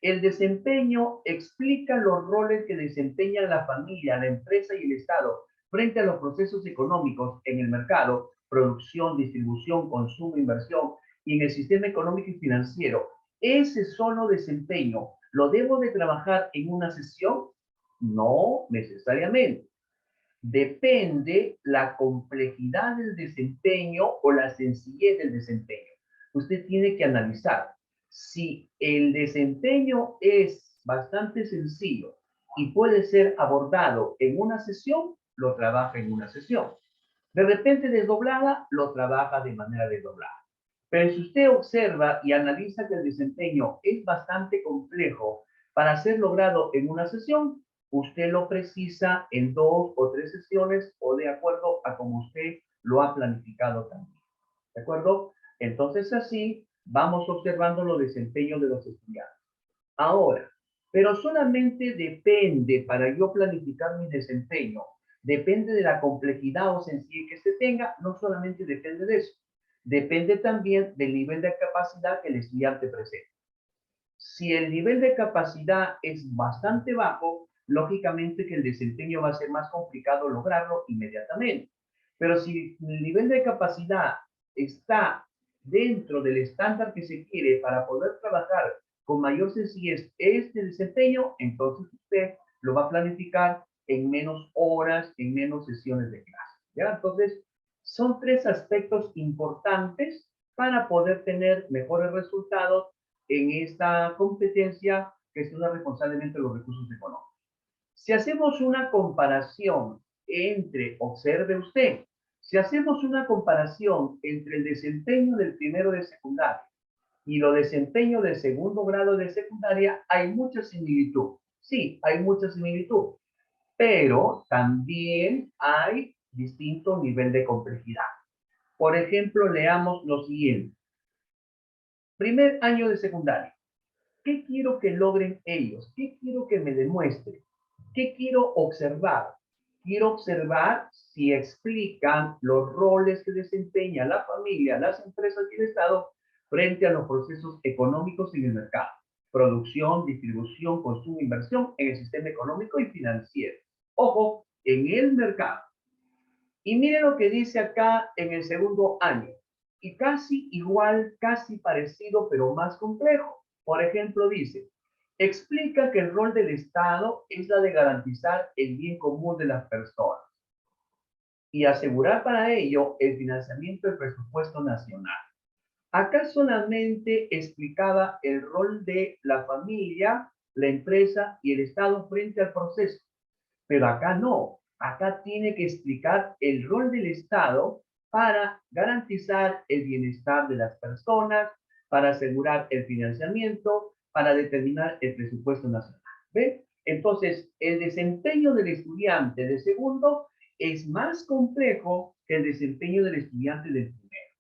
el desempeño explica los roles que desempeña la familia, la empresa y el Estado frente a los procesos económicos en el mercado, producción, distribución, consumo, inversión y en el sistema económico y financiero. Ese solo desempeño, ¿lo debo de trabajar en una sesión? No necesariamente. Depende la complejidad del desempeño o la sencillez del desempeño. Usted tiene que analizar si el desempeño es bastante sencillo y puede ser abordado en una sesión, lo trabaja en una sesión. De repente desdoblada, lo trabaja de manera desdoblada. Pero si usted observa y analiza que el desempeño es bastante complejo para ser logrado en una sesión, usted lo precisa en 2 o 3 sesiones o de acuerdo a como usted lo ha planificado también. ¿De acuerdo? Entonces así vamos observando los desempeños de los estudiantes. Ahora, pero solamente depende para yo planificar mi desempeño, depende de la complejidad o sencillez que se tenga, no solamente depende de eso, depende también del nivel de capacidad que el estudiante presenta. Si el nivel de capacidad es bastante bajo, lógicamente que el desempeño va a ser más complicado lograrlo inmediatamente. Pero si el nivel de capacidad está dentro del estándar que se quiere para poder trabajar con mayor sencillez este desempeño, entonces usted lo va a planificar en menos horas, en menos sesiones de clase. ¿Ya? Entonces, son 3 aspectos importantes para poder tener mejores resultados en esta competencia que gestiona responsablemente los recursos económicos. Si hacemos una comparación entre, observe usted, si hacemos una comparación entre el desempeño del primero de secundaria y los desempeños del segundo grado de secundaria, hay mucha similitud. Sí, hay mucha similitud, pero también hay distinto nivel de complejidad. Por ejemplo, leamos lo siguiente. Primer año de secundaria. ¿Qué quiero que logren ellos? ¿Qué quiero que me demuestren? ¿Qué quiero observar? Quiero observar si explican los roles que desempeña la familia, las empresas y el Estado frente a los procesos económicos en el mercado. Producción, distribución, consumo, inversión en el sistema económico y financiero. Ojo, en el mercado. Y miren lo que dice acá en el segundo año. Y casi igual, casi parecido, pero más complejo. Por ejemplo, dice, explica que el rol del Estado es la de garantizar el bien común de las personas y asegurar para ello el financiamiento del presupuesto nacional. Acá solamente explicaba el rol de la familia, la empresa y el Estado frente al proceso. Pero acá no, acá tiene que explicar el rol del Estado para garantizar el bienestar de las personas, para asegurar el financiamiento, para determinar el presupuesto nacional. ¿Ve? Entonces, el desempeño del estudiante de segundo es más complejo que el desempeño del estudiante del primero.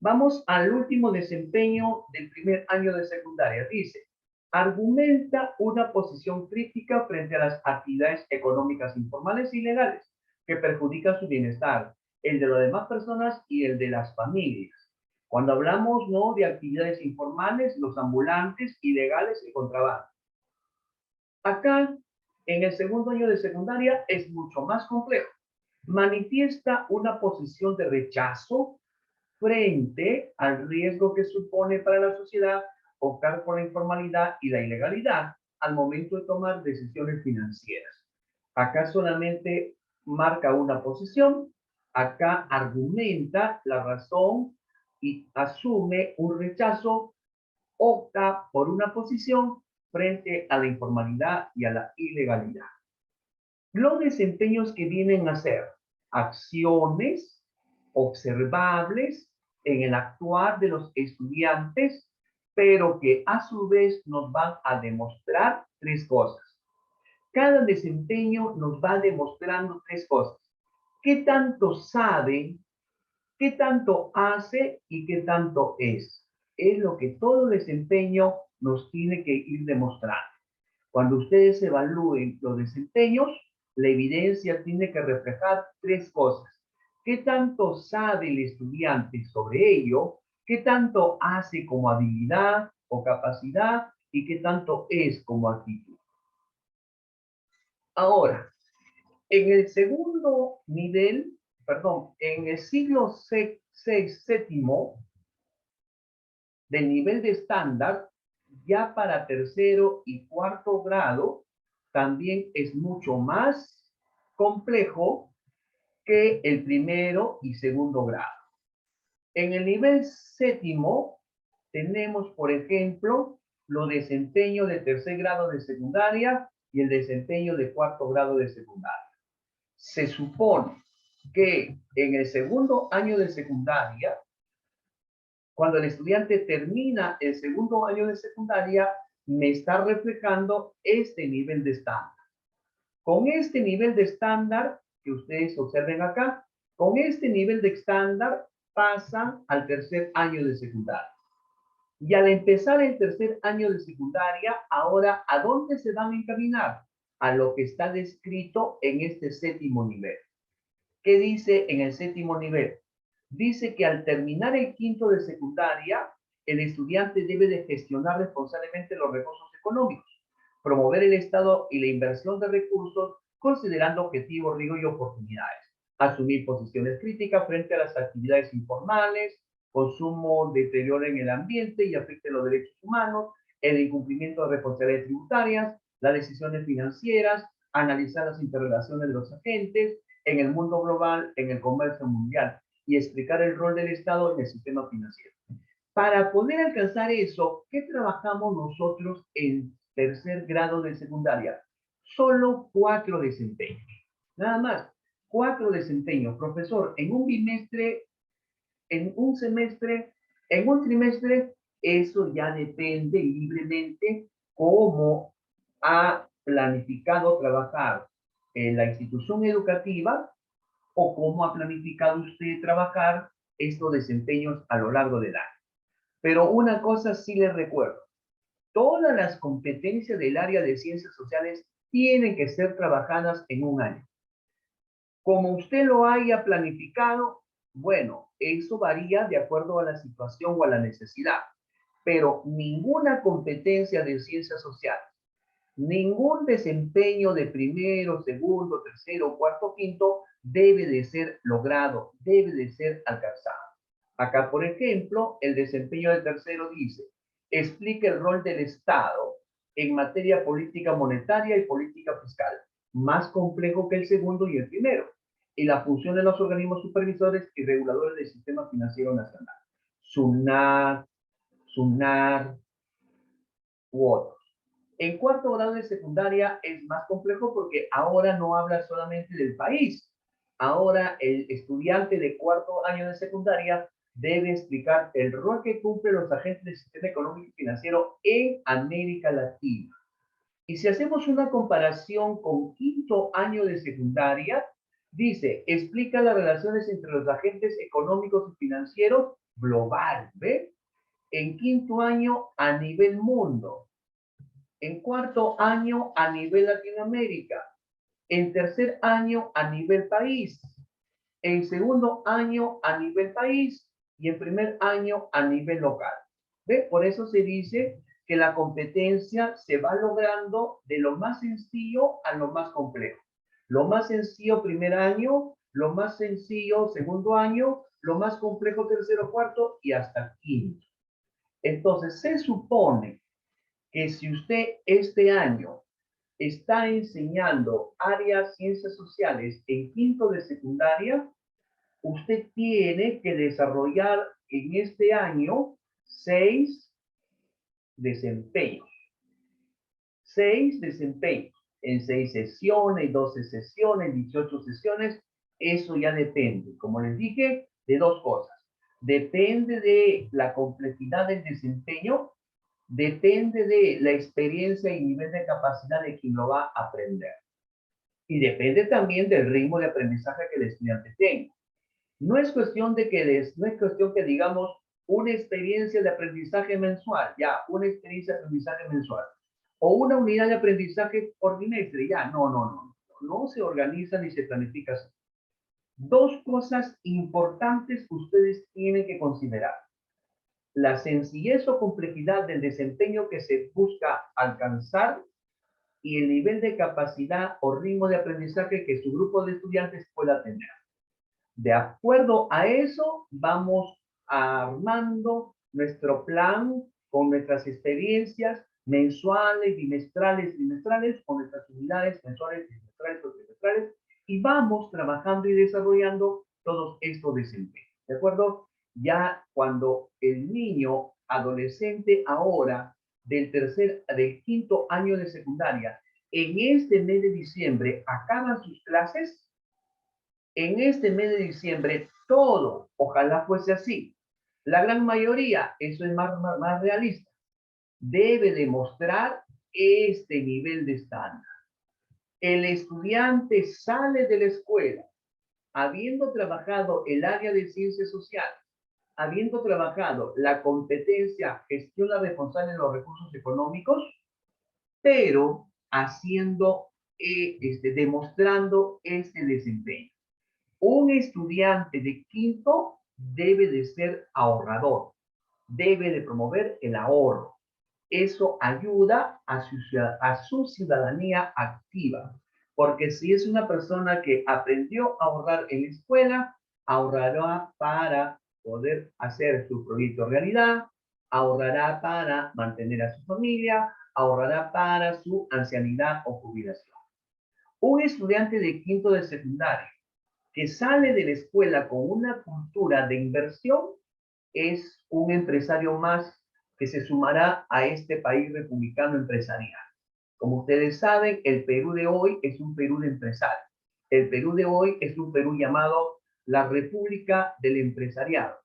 Vamos al último desempeño del primer año de secundaria. Dice, argumenta una posición crítica frente a las actividades económicas informales y legales que perjudican su bienestar, el de las demás personas y el de las familias. Cuando hablamos no de actividades informales, los ambulantes, ilegales y contrabando. Acá, en el segundo año de secundaria, es mucho más complejo. Manifiesta una posición de rechazo frente al riesgo que supone para la sociedad optar por la informalidad y la ilegalidad al momento de tomar decisiones financieras. Acá solamente marca una posición, acá argumenta la razón y asume un rechazo, opta por una posición frente a la informalidad y a la ilegalidad. Los desempeños que vienen a ser acciones observables en el actuar de los estudiantes, pero que a su vez nos van a demostrar tres cosas. Cada desempeño nos va demostrando tres cosas. ¿Qué tanto sabe? ¿Qué tanto hace? ¿Y qué tanto es? Es lo que todo desempeño nos tiene que ir demostrando. Cuando ustedes evalúen los desempeños, la evidencia tiene que reflejar tres cosas. ¿Qué tanto sabe el estudiante sobre ello? ¿Qué tanto hace como habilidad o capacidad? ¿Y qué tanto es como actitud? Ahora, en el segundo nivel, perdón, en el siglo séptimo del nivel de estándar, ya para tercero y cuarto grado, también es mucho más complejo que el primero y segundo grado. En el nivel séptimo tenemos, por ejemplo, los desempeños de tercer grado de secundaria y el desempeño de cuarto grado de secundaria. Se supone que en el segundo año de secundaria, cuando el estudiante termina el segundo año de secundaria, me está reflejando este nivel de estándar. Con este nivel de estándar que ustedes observen acá, con este nivel de estándar pasan al tercer año de secundaria. Y al empezar el tercer año de secundaria, ahora, ¿a dónde se van a encaminar? A lo que está descrito en este séptimo nivel. ¿Qué dice en el séptimo nivel? Dice que al terminar el quinto de secundaria, el estudiante debe de gestionar responsablemente los recursos económicos, promover el Estado y la inversión de recursos, considerando objetivos, riesgos y oportunidades, asumir posiciones críticas frente a las actividades informales, consumo, deterioro en el ambiente y afecte los derechos humanos, el incumplimiento de responsabilidades tributarias, las decisiones financieras, analizar las interrelaciones de los agentes en el mundo global, en el comercio mundial, y explicar el rol del Estado en el sistema financiero. Para poder alcanzar eso, ¿qué trabajamos nosotros en tercer grado de secundaria? Solo 4 desempeños. Nada más, 4 desempeños. Profesor, en un bimestre, en un semestre, en un trimestre, eso ya depende libremente cómo ha planificado trabajar en la institución educativa o cómo ha planificado usted trabajar estos desempeños a lo largo del año. Pero una cosa sí les recuerdo. Todas las competencias del área de ciencias sociales tienen que ser trabajadas en un año. Como usted lo haya planificado, bueno, eso varía de acuerdo a la situación o a la necesidad, pero ninguna competencia de ciencias sociales, ningún desempeño de primero, segundo, tercero, cuarto, quinto debe de ser logrado, debe de ser alcanzado. Acá, por ejemplo, el desempeño del tercero dice, explica el rol del Estado en materia política monetaria y política fiscal, más complejo que el segundo y el primero, y la función de los organismos supervisores y reguladores del sistema financiero nacional, SUNAT, SUNAR u otros. En cuarto grado de secundaria es más complejo porque ahora no habla solamente del país. Ahora el estudiante de cuarto año de secundaria debe explicar el rol que cumplen los agentes del sistema económico y financiero en América Latina. Y si hacemos una comparación con quinto año de secundaria, dice, explica las relaciones entre los agentes económicos y financieros global, ¿ve? En quinto año a nivel mundo, en cuarto año a nivel Latinoamérica, en tercer año a nivel país, en segundo año a nivel país y en primer año a nivel local. ¿Ve? Por eso se dice que la competencia se va logrando de lo más sencillo a lo más complejo. Lo más sencillo primer año, lo más sencillo segundo año, lo más complejo tercero, cuarto y hasta quinto. Entonces se supone que si usted este año está enseñando áreas ciencias sociales en quinto de secundaria, usted tiene que desarrollar en este año 6 desempeños. 6 desempeños en 6 sesiones, 12 sesiones, 18 sesiones. Eso ya depende, como les dije, de dos cosas. Depende de la complejidad del desempeño, depende de la experiencia y nivel de capacidad de quien lo va a aprender. Y depende también del ritmo de aprendizaje que el estudiante tenga. No es cuestión de que, no es cuestión que digamos una experiencia de aprendizaje mensual, ya, una experiencia de aprendizaje mensual, o una unidad de aprendizaje por trimestre, ya, no se organiza ni se planifica así. Dos cosas importantes que ustedes tienen que considerar. La sencillez o complejidad del desempeño que se busca alcanzar y el nivel de capacidad o ritmo de aprendizaje que su grupo de estudiantes pueda tener. De acuerdo a eso, vamos armando nuestro plan con nuestras experiencias mensuales, bimestrales, trimestrales, con nuestras unidades mensuales, bimestrales o trimestrales, y vamos trabajando y desarrollando todos estos desempeños. ¿De acuerdo? Ya cuando el niño adolescente ahora del quinto año de secundaria, en este mes de diciembre acaban sus clases, en este mes de diciembre, todo, ojalá fuese así. La gran mayoría, eso es más realista, debe demostrar este nivel de estándar. El estudiante sale de la escuela habiendo trabajado el área de ciencias sociales, habiendo trabajado la competencia gestión responsable de los recursos económicos, pero haciendo, demostrando este desempeño. Un estudiante de quinto debe de ser ahorrador, debe de promover el ahorro. Eso ayuda a su ciudadanía activa, porque si es una persona que aprendió a ahorrar en la escuela, ahorrará para poder hacer su proyecto realidad, ahorrará para mantener a su familia, ahorrará para su ancianidad o jubilación. Un estudiante de quinto de secundaria que sale de la escuela con una cultura de inversión es un empresario más que se sumará a este país republicano empresarial. Como ustedes saben, el Perú de hoy es un Perú de empresarios. El Perú de hoy es un Perú llamado la República del Empresariado.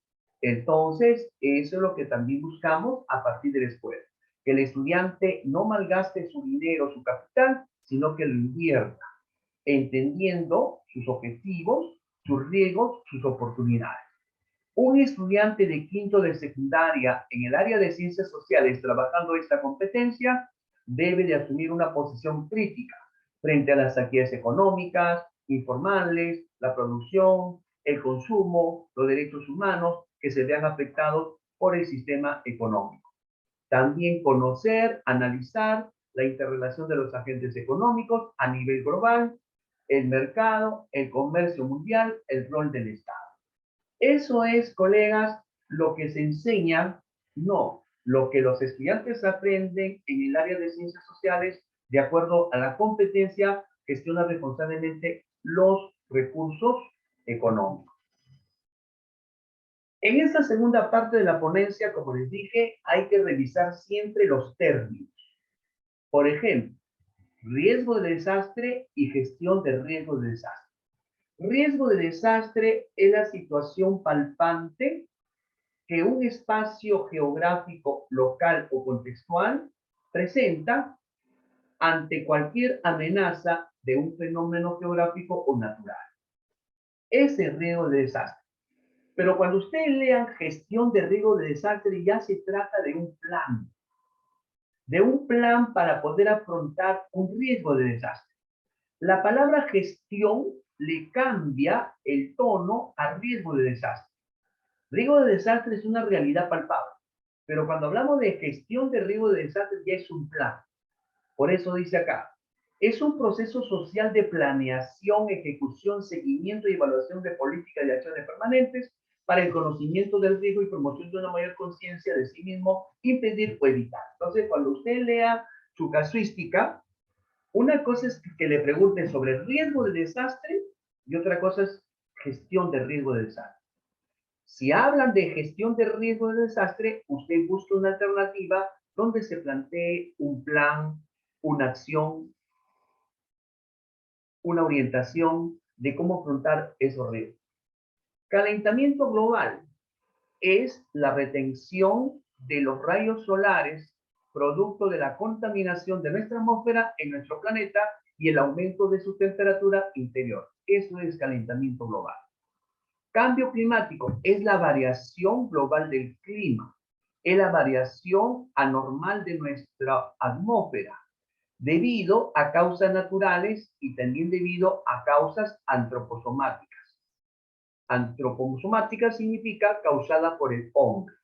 Entonces, eso es lo que también buscamos a partir de la escuela. Que el estudiante no malgaste su dinero, su capital, sino que lo invierta, entendiendo sus objetivos, sus riesgos, sus oportunidades. Un estudiante de quinto de secundaria en el área de ciencias sociales trabajando esta competencia debe de asumir una posición crítica frente a las actividades económicas, informales, la producción, el consumo, los derechos humanos que se vean afectados por el sistema económico. También conocer, analizar la interrelación de los agentes económicos a nivel global, el mercado, el comercio mundial, el rol del Estado. Eso es, colegas, lo que se enseña, no, lo que los estudiantes aprenden en el área de ciencias sociales de acuerdo a la competencia, gestiona responsablemente los recursos económicos. En esta segunda parte de la ponencia, como les dije, hay que revisar siempre los términos. Por ejemplo, riesgo de desastre y gestión de riesgo de desastre. Riesgo de desastre es la situación palpante que un espacio geográfico local o contextual presenta ante cualquier amenaza de un fenómeno geográfico o natural. Ese es riesgo de desastre. Pero cuando ustedes lean gestión de riesgo de desastre, ya se trata de un plan para poder afrontar un riesgo de desastre. La palabra gestión le cambia el tono a riesgo de desastre. Riesgo de desastre es una realidad palpable, pero cuando hablamos de gestión de riesgo de desastre ya es un plan. Por eso dice acá, es un proceso social de planeación, ejecución, seguimiento y evaluación de políticas y acciones permanentes para el conocimiento del riesgo y promoción de una mayor conciencia de sí mismo, impedir o evitar. Entonces, cuando usted lea su casuística, una cosa es que le pregunten sobre riesgo de desastre y otra cosa es gestión de riesgo de desastre. Si hablan de gestión de riesgo de desastre, usted busca una alternativa donde se plantee un plan, una acción, una orientación de cómo afrontar esos riesgos. Calentamiento global es la retención de los rayos solares producto de la contaminación de nuestra atmósfera en nuestro planeta y el aumento de su temperatura interior. Eso es calentamiento global. Cambio climático es la variación global del clima, es la variación anormal de nuestra atmósfera, debido a causas naturales y también debido a causas antroposomáticas. Antroposomática significa causada por el hombre.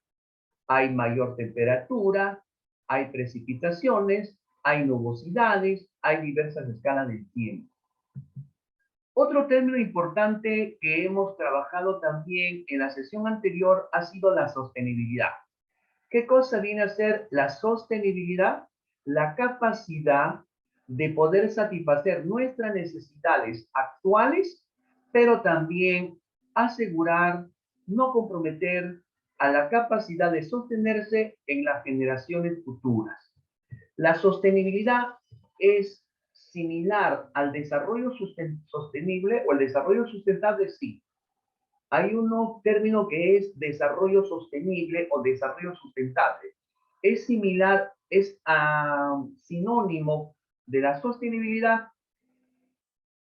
Hay mayor temperatura, hay precipitaciones, hay nubosidades, hay diversas escalas del tiempo. Otro término importante que hemos trabajado también en la sesión anterior ha sido la sostenibilidad. ¿Qué cosa viene a ser la sostenibilidad? La capacidad de poder satisfacer nuestras necesidades actuales, pero también asegurar, no comprometer a la capacidad de sostenerse en las generaciones futuras. La sostenibilidad es similar al desarrollo sostenible o el desarrollo sustentable, sí. Hay un término que es desarrollo sostenible o desarrollo sustentable. Es similar, es sinónimo de la sostenibilidad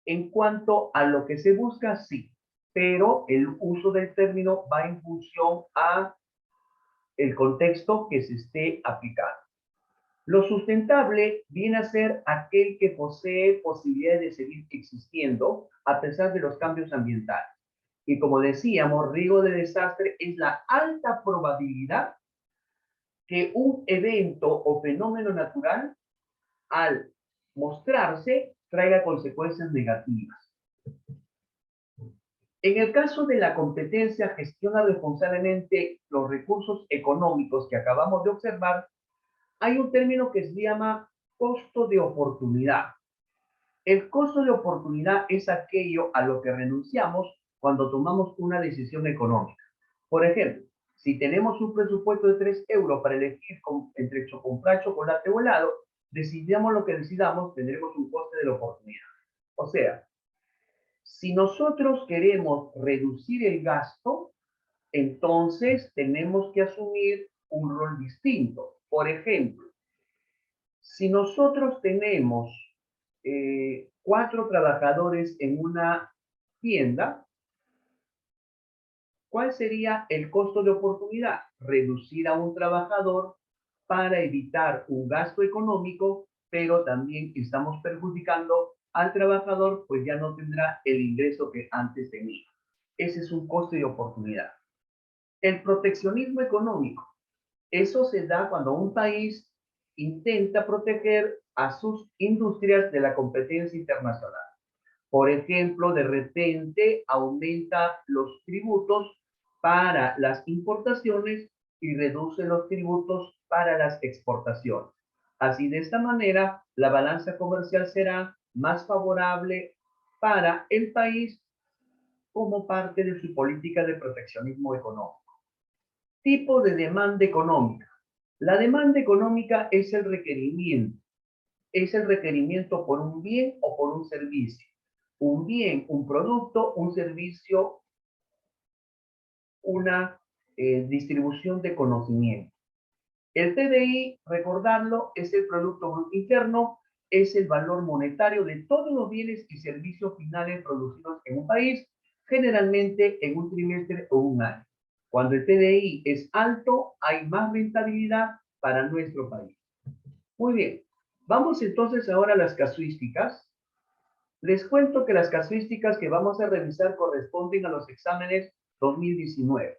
en cuanto a lo que se busca, sí, pero el uso del término va en función a el contexto que se esté aplicando. Lo sustentable viene a ser aquel que posee posibilidades de seguir existiendo a pesar de los cambios ambientales. Y como decíamos, riesgo de desastre es la alta probabilidad que un evento o fenómeno natural, al mostrarse, traiga consecuencias negativas. En el caso de la competencia gestiona responsablemente los recursos económicos que acabamos de observar, hay un término que se llama costo de oportunidad. El costo de oportunidad es aquello a lo que renunciamos cuando tomamos una decisión económica. Por ejemplo, si tenemos un presupuesto de 3 euros para elegir entre comprar chocolate o helado, decidamos lo que decidamos, tendremos un coste de la oportunidad. O sea, si nosotros queremos reducir el gasto, entonces tenemos que asumir un rol distinto. Por ejemplo, si nosotros tenemos 4 trabajadores en una tienda, ¿Cuál sería el costo de oportunidad? Reducir a un trabajador para evitar un gasto económico, pero también estamos perjudicando al trabajador, pues ya no tendrá el ingreso que antes tenía. Ese es un costo de oportunidad. El proteccionismo económico. Eso se da cuando un país intenta proteger a sus industrias de la competencia internacional. Por ejemplo, de repente aumenta los tributos para las importaciones y reduce los tributos para las exportaciones. Así, de esta manera, la balanza comercial será más favorable para el país como parte de su política de proteccionismo económico. Tipo de demanda económica. La demanda económica es el requerimiento por un bien o por un servicio. Un bien, un producto, un servicio, una distribución de conocimiento. El PBI, recordarlo, es el Producto Bruto Interno, es el valor monetario de todos los bienes y servicios finales producidos en un país, generalmente en un trimestre o un año. Cuando el PBI es alto, hay más rentabilidad para nuestro país. Muy bien, vamos entonces ahora a las casuísticas. Les cuento que las casuísticas que vamos a revisar corresponden a los exámenes 2019.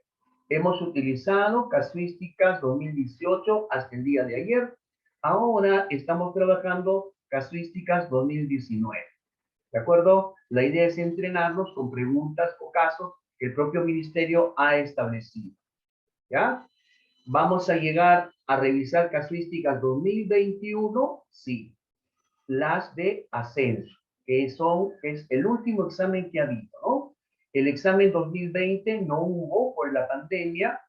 Hemos utilizado casuísticas 2018 hasta el día de ayer. Ahora estamos trabajando casuísticas 2019. ¿De acuerdo? La idea es entrenarnos con preguntas o casos que el propio ministerio ha establecido. ¿Ya? ¿Vamos a llegar a revisar casuísticas 2021? Sí. Las de ascenso, que es el último examen que ha habido, ¿no? El examen 2020 no hubo por la pandemia.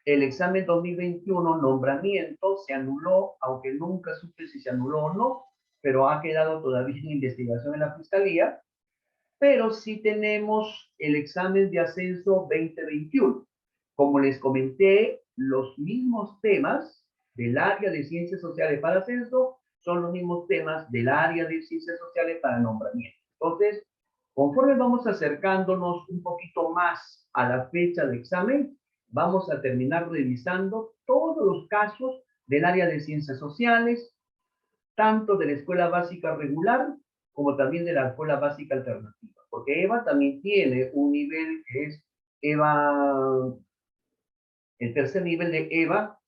El examen 2021, nombramiento, se anuló, aunque nunca supe si se anuló o no, pero ha quedado todavía en investigación en la Fiscalía. Pero sí tenemos el examen de ascenso 2021. Como les comenté, los mismos temas del área de ciencias sociales para ascenso son los mismos temas del área de ciencias sociales para nombramiento. Entonces, conforme vamos acercándonos un poquito más a la fecha de examen, vamos a terminar revisando todos los casos del área de ciencias sociales, tanto de la escuela básica regular como también de la escuela básica alternativa, porque EVA también tiene un nivel que es EVA, el tercer nivel de EVA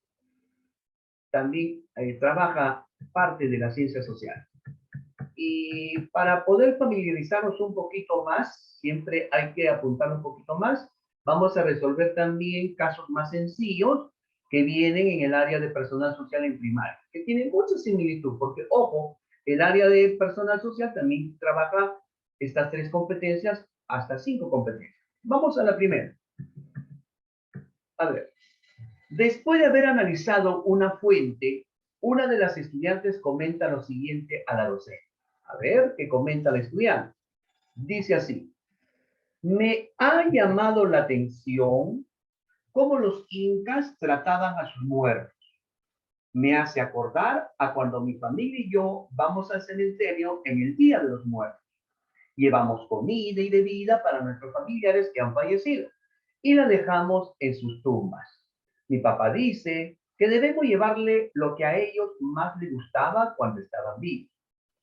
también trabaja parte de la ciencia social. Y para poder familiarizarnos un poquito más, siempre hay que apuntar un poquito más, vamos a resolver también casos más sencillos que vienen en el área de personal social en primaria, que tienen mucha similitud, porque, ojo, el área de personal social también trabaja estas 3 competencias, hasta 5 competencias. Vamos a la primera. A ver, después de haber analizado una fuente, una de las estudiantes comenta lo siguiente a la docente. A ver, ¿qué comenta la estudiante? Dice así: me ha llamado la atención cómo los incas trataban a sus muertos. Me hace acordar a cuando mi familia y yo vamos al cementerio en el Día de los Muertos. Llevamos comida y bebida para nuestros familiares que han fallecido y la dejamos en sus tumbas. Mi papá dice que debemos llevarle lo que a ellos más les gustaba cuando estaban vivos.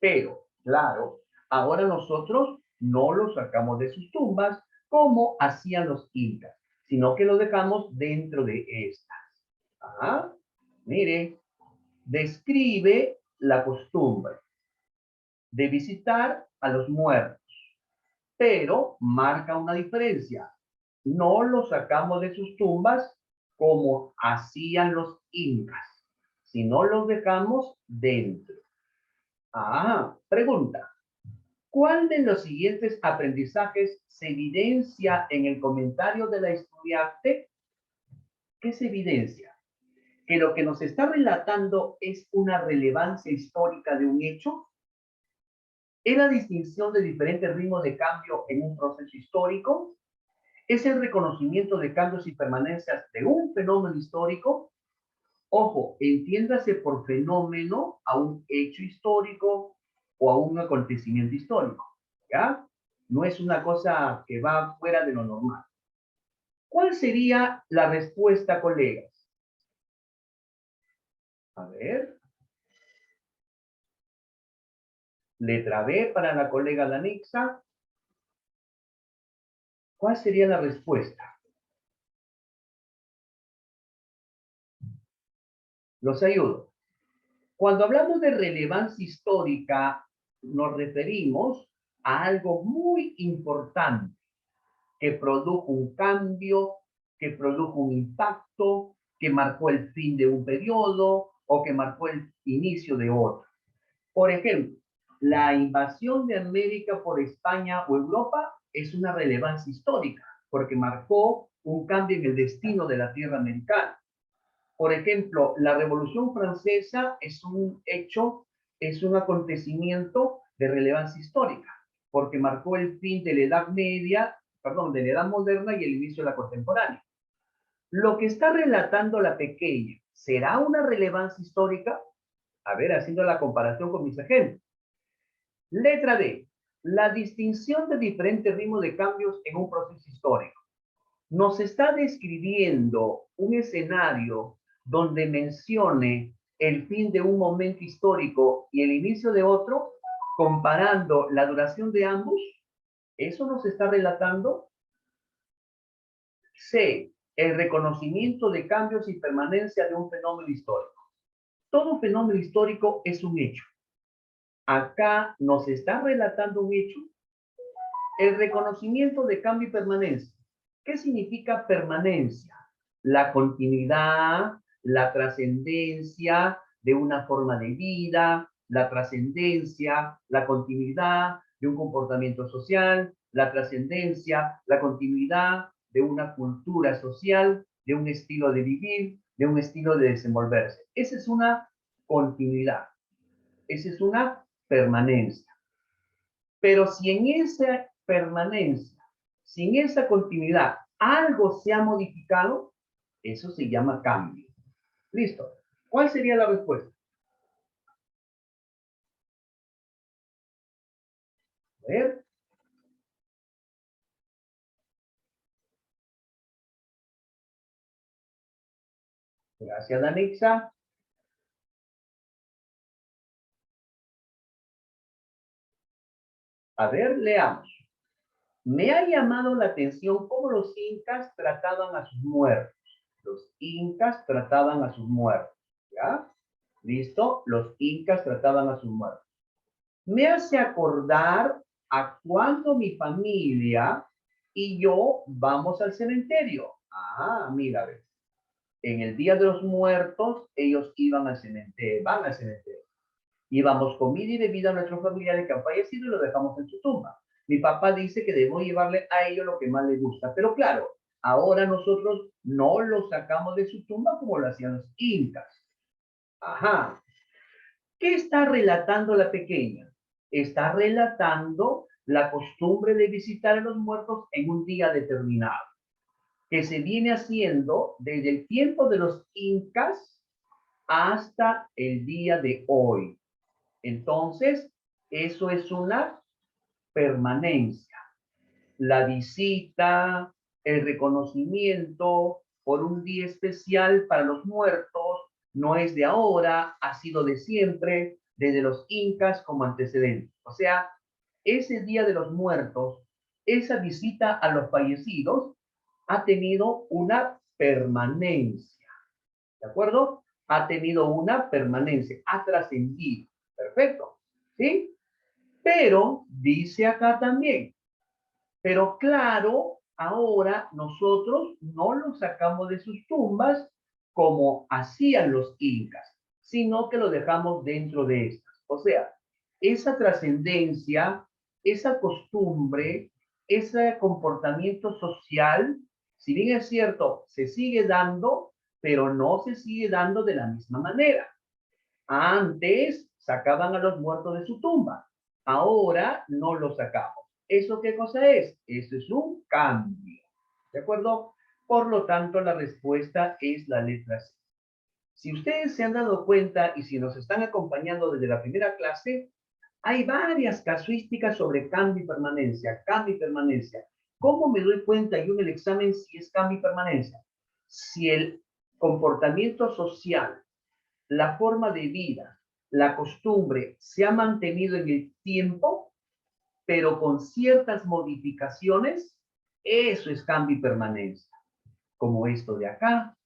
Pero, claro, ahora nosotros no los sacamos de sus tumbas como hacían los incas, sino que lo dejamos dentro de estas. Ah, mire, describe la costumbre de visitar a los muertos, pero marca una diferencia. No los sacamos de sus tumbas como hacían los incas, sino los dejamos dentro. Ah, pregunta. ¿Cuál de los siguientes aprendizajes se evidencia en el comentario de la estudiante? ¿Qué se evidencia? ¿Que lo que nos está relatando es una relevancia histórica de un hecho? ¿Es la distinción de diferentes ritmos de cambio en un proceso histórico? ¿Es el reconocimiento de cambios y permanencias de un fenómeno histórico? Ojo, entiéndase por fenómeno a un hecho histórico o a un acontecimiento histórico, ¿ya? No es una cosa que va fuera de lo normal. ¿Cuál sería la respuesta, colegas? A ver. Letra B para la colega Danixa. ¿Cuál sería la respuesta? Los ayudo. Cuando hablamos de relevancia histórica, nos referimos a algo muy importante que produjo un cambio, que produjo un impacto, que marcó el fin de un periodo o que marcó el inicio de otro. Por ejemplo, la invasión de América por España o Europa es una relevancia histórica porque marcó un cambio en el destino de la tierra americana. Por ejemplo, la Revolución Francesa es un hecho, es un acontecimiento de relevancia histórica, porque marcó el fin de la Edad Media, perdón, de la Edad Moderna y el inicio de la contemporánea. Lo que está relatando la pequeña, ¿será una relevancia histórica? A ver, haciendo la comparación con mis ejemplos. Letra D. La distinción de diferentes ritmos de cambios en un proceso histórico. Nos está describiendo un escenario donde mencione el fin de un momento histórico y el inicio de otro, comparando la duración de ambos. ¿Eso nos está relatando? C. El reconocimiento de cambios y permanencia de un fenómeno histórico. Todo fenómeno histórico es un hecho. Acá nos está relatando un hecho. El reconocimiento de cambio y permanencia. ¿Qué significa permanencia? La continuidad, la trascendencia de una forma de vida, la trascendencia, la continuidad de un comportamiento social, la trascendencia, la continuidad de una cultura social, de un estilo de vivir, de un estilo de desenvolverse. Esa es una continuidad, esa es una permanencia. Pero si en esa permanencia, si en esa continuidad algo se ha modificado, eso se llama cambio. Listo. ¿Cuál sería la respuesta? A ver. Gracias, Danixa. A ver, leamos. Me ha llamado la atención cómo los incas trataban a sus muertos. Los incas trataban a sus muertos. ¿Ya? ¿Listo? Los incas trataban a sus muertos. Me hace acordar a cuando mi familia y yo vamos al cementerio. Ah, mira, ves. En el Día de los Muertos, ellos iban al cementerio, van al cementerio. Llevamos comida y bebida a nuestros familiares que han fallecido y lo dejamos en su tumba. Mi papá dice que debemos llevarle a ellos lo que más les gusta. Pero claro, ahora nosotros no lo sacamos de su tumba como lo hacían los incas. Ajá. ¿Qué está relatando la pequeña? Está relatando la costumbre de visitar a los muertos en un día determinado, que se viene haciendo desde el tiempo de los incas hasta el día de hoy. Entonces, eso es una permanencia. La visita, el reconocimiento por un día especial para los muertos, no es de ahora, ha sido de siempre, desde los incas como antecedente. O sea, ese Día de los Muertos, esa visita a los fallecidos, ha tenido una permanencia. ¿De acuerdo? Ha tenido una permanencia, ha trascendido. Perfecto. ¿Sí? Pero dice acá también, pero claro, ahora nosotros no los sacamos de sus tumbas como hacían los incas, sino que lo dejamos dentro de estas. O sea, esa trascendencia, esa costumbre, ese comportamiento social, si bien es cierto, se sigue dando, pero no se sigue dando de la misma manera. Antes sacaban a los muertos de su tumba, ahora no los sacamos. ¿Eso qué cosa es? Eso es un cambio. ¿De acuerdo? Por lo tanto, la respuesta es la letra C. Si ustedes se han dado cuenta y si nos están acompañando desde la primera clase, hay varias casuísticas sobre cambio y permanencia, ¿Cómo me doy cuenta yo en el examen si es cambio y permanencia? Si el comportamiento social, la forma de vida, la costumbre se ha mantenido en el tiempo, pero con ciertas modificaciones, eso es cambio y permanencia. Como esto de acá,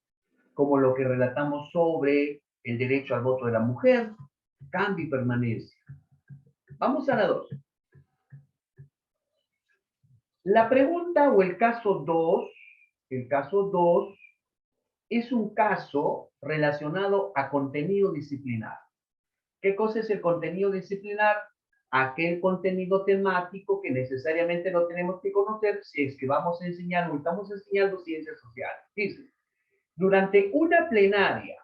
como lo que relatamos sobre el derecho al voto de la mujer, cambio y permanencia. Vamos a la 2. La pregunta o el caso 2 es un caso relacionado a contenido disciplinar. ¿Qué cosa es el contenido disciplinar? Aquel contenido temático que necesariamente no tenemos que conocer si es que vamos a enseñar o estamos enseñando ciencias sociales. Dice, durante una plenaria,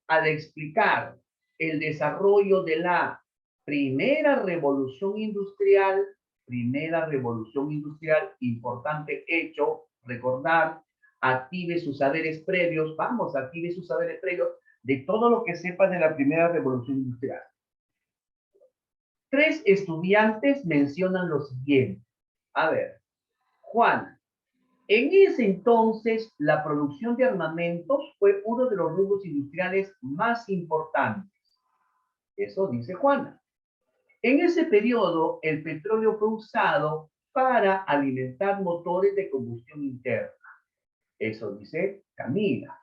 al explicar el desarrollo de la primera revolución industrial, importante hecho, recordar, active sus saberes previos, active sus saberes previos de todo lo que sepan de la primera revolución industrial. 3 estudiantes mencionan lo siguiente. A ver, Juan, en ese entonces la producción de armamentos fue uno de los rubros industriales más importantes. Eso dice Juana. En ese periodo, el petróleo fue usado para alimentar motores de combustión interna. Eso dice Camila.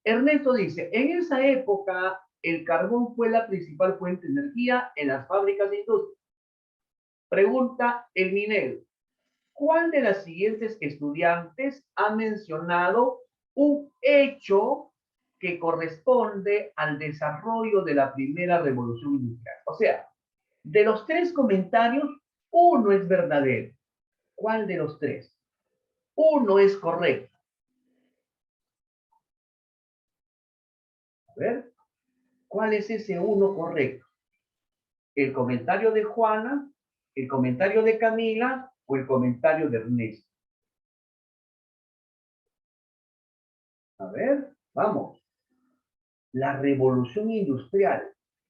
Ernesto dice, en esa época, el carbón fue la principal fuente de energía en las fábricas de industria. Pregunta el minero. ¿Cuál de las siguientes estudiantes ha mencionado un hecho que corresponde al desarrollo de la primera revolución industrial? O sea, de los 3 comentarios, uno es verdadero. ¿Cuál de los 3? Uno es correcto. A ver, ¿cuál es ese uno correcto? ¿El comentario de Juana, el comentario de Camila o el comentario de Ernesto? A ver, vamos. La revolución industrial.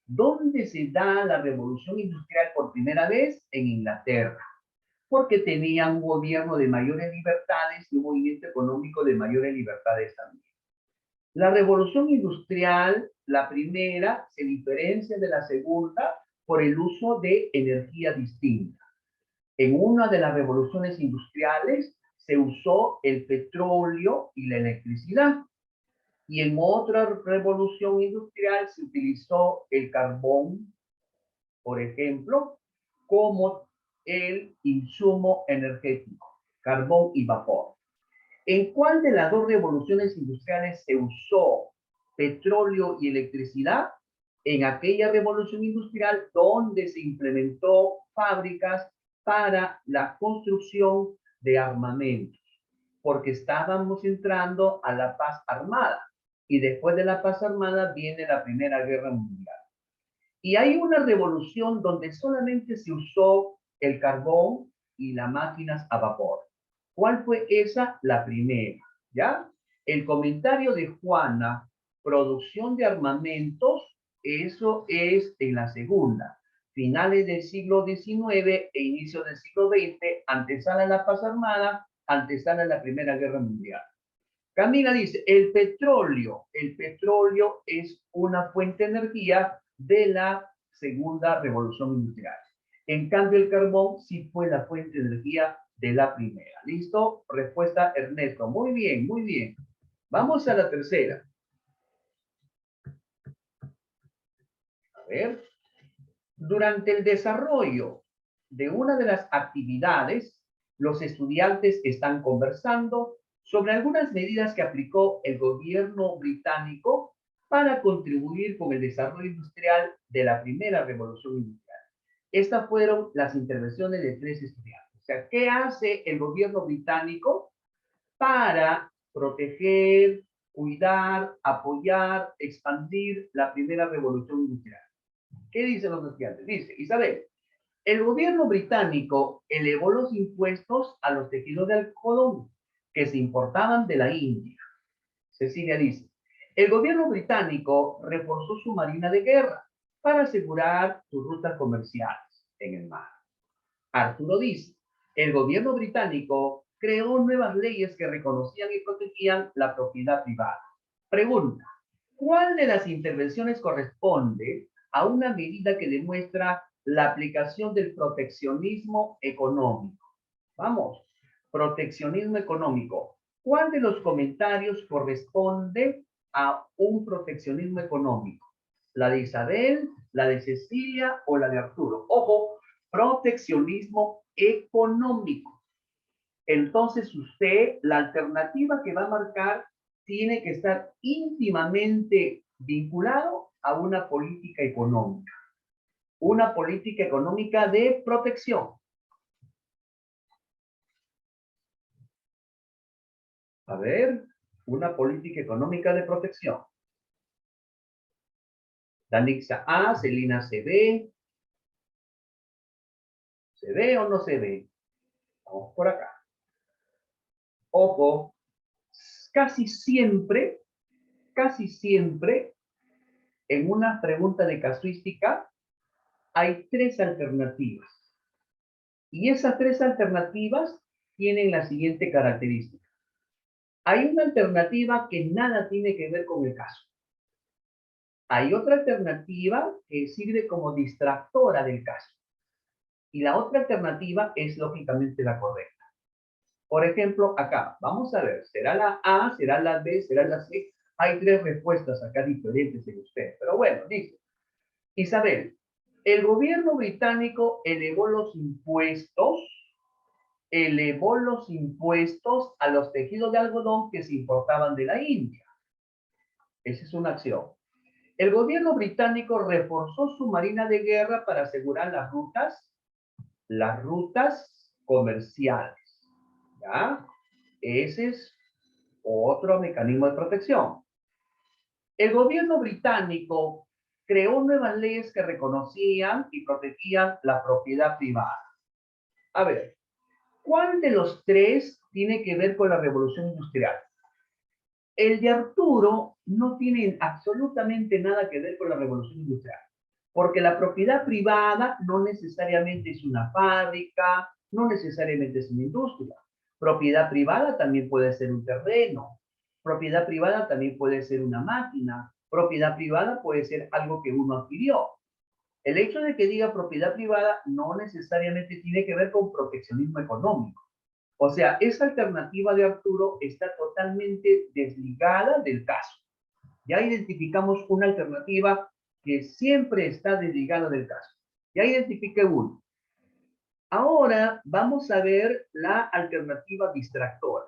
¿Dónde se da la revolución industrial por primera vez? En Inglaterra, porque tenía un gobierno de mayores libertades y un movimiento económico de mayores libertades también. La revolución industrial, la primera, se diferencia de la segunda por el uso de energía distinta. En una de las revoluciones industriales se usó el petróleo y la electricidad. Y en otra revolución industrial se utilizó el carbón, por ejemplo, como el insumo energético, carbón y vapor. ¿En cuál de las 2 revoluciones industriales se usó petróleo y electricidad? En aquella revolución industrial donde se implementó fábricas para la construcción de armamentos, porque estábamos entrando a la paz armada. Y después de la paz armada viene la Primera Guerra Mundial. Y hay una revolución donde solamente se usó el carbón y las máquinas a vapor. ¿Cuál fue esa? La primera, ¿ya? El comentario de Juana, producción de armamentos, eso es en la segunda. Finales del siglo XIX e inicio del siglo XX, antesala la paz armada, antesala la Primera Guerra Mundial. Camila dice, el petróleo es una fuente de energía de la segunda revolución industrial. En cambio, el carbón sí fue la fuente de energía de la primera. ¿Listo? Respuesta Ernesto. Muy bien, muy bien. Vamos a la tercera. A ver. Durante el desarrollo de una de las actividades, los estudiantes están conversando sobre algunas medidas que aplicó el gobierno británico para contribuir con el desarrollo industrial de la primera revolución industrial. Estas fueron las intervenciones de 3 estudiantes. O sea, ¿qué hace el gobierno británico para proteger, cuidar, apoyar, expandir la primera revolución industrial? ¿Qué dicen los estudiantes? Dice, Isabel, el gobierno británico elevó los impuestos a los tejidos de algodón que se importaban de la India. Cecilia dice, el gobierno británico reforzó su marina de guerra para asegurar sus rutas comerciales en el mar. Arturo dice, El gobierno británico creó nuevas leyes que reconocían y protegían la propiedad privada. Pregunta, ¿cuál de las intervenciones corresponde a una medida que demuestra la aplicación del proteccionismo económico? Vamos, proteccionismo económico. ¿Cuál de los comentarios corresponde a un proteccionismo económico? ¿La de Isabel, la de Cecilia o la de Arturo? Ojo, proteccionismo económico. Entonces usted, la alternativa que va a marcar tiene que estar íntimamente vinculado a una política económica de protección. A ver, una política económica de protección. Danixa A, Celina se ve. ¿Se ve o no se ve? Vamos por acá. Ojo, casi siempre, en una pregunta de casuística hay tres alternativas. Y esas tres alternativas tienen la siguiente característica. Hay una alternativa que nada tiene que ver con el caso. Hay otra alternativa que sirve como distractora del caso. Y la otra alternativa es lógicamente la correcta. Por ejemplo, acá, vamos a ver, ¿será la A, será la B, será la C? Hay tres respuestas acá diferentes en usted. Pero bueno, dice, Isabel, el gobierno británico elevó los impuestos a los tejidos de algodón que se importaban de la India. Esa es una acción. El gobierno británico reforzó su marina de guerra para asegurar las rutas comerciales. ¿Ya? Ese es otro mecanismo de protección. El gobierno británico creó nuevas leyes que reconocían y protegían la propiedad privada. A ver, ¿cuál de los tres tiene que ver con la revolución industrial? El de Arturo no tiene absolutamente nada que ver con la revolución industrial, porque la propiedad privada no necesariamente es una fábrica, no necesariamente es una industria. Propiedad privada también puede ser un terreno, propiedad privada también puede ser una máquina, propiedad privada puede ser algo que uno adquirió. El hecho de que diga propiedad privada no necesariamente tiene que ver con proteccionismo económico. O sea, esa alternativa de Arturo está totalmente desligada del caso. Ya identificamos una alternativa que siempre está desligada del caso. Ya identifiqué uno. Ahora vamos a ver la alternativa distractora.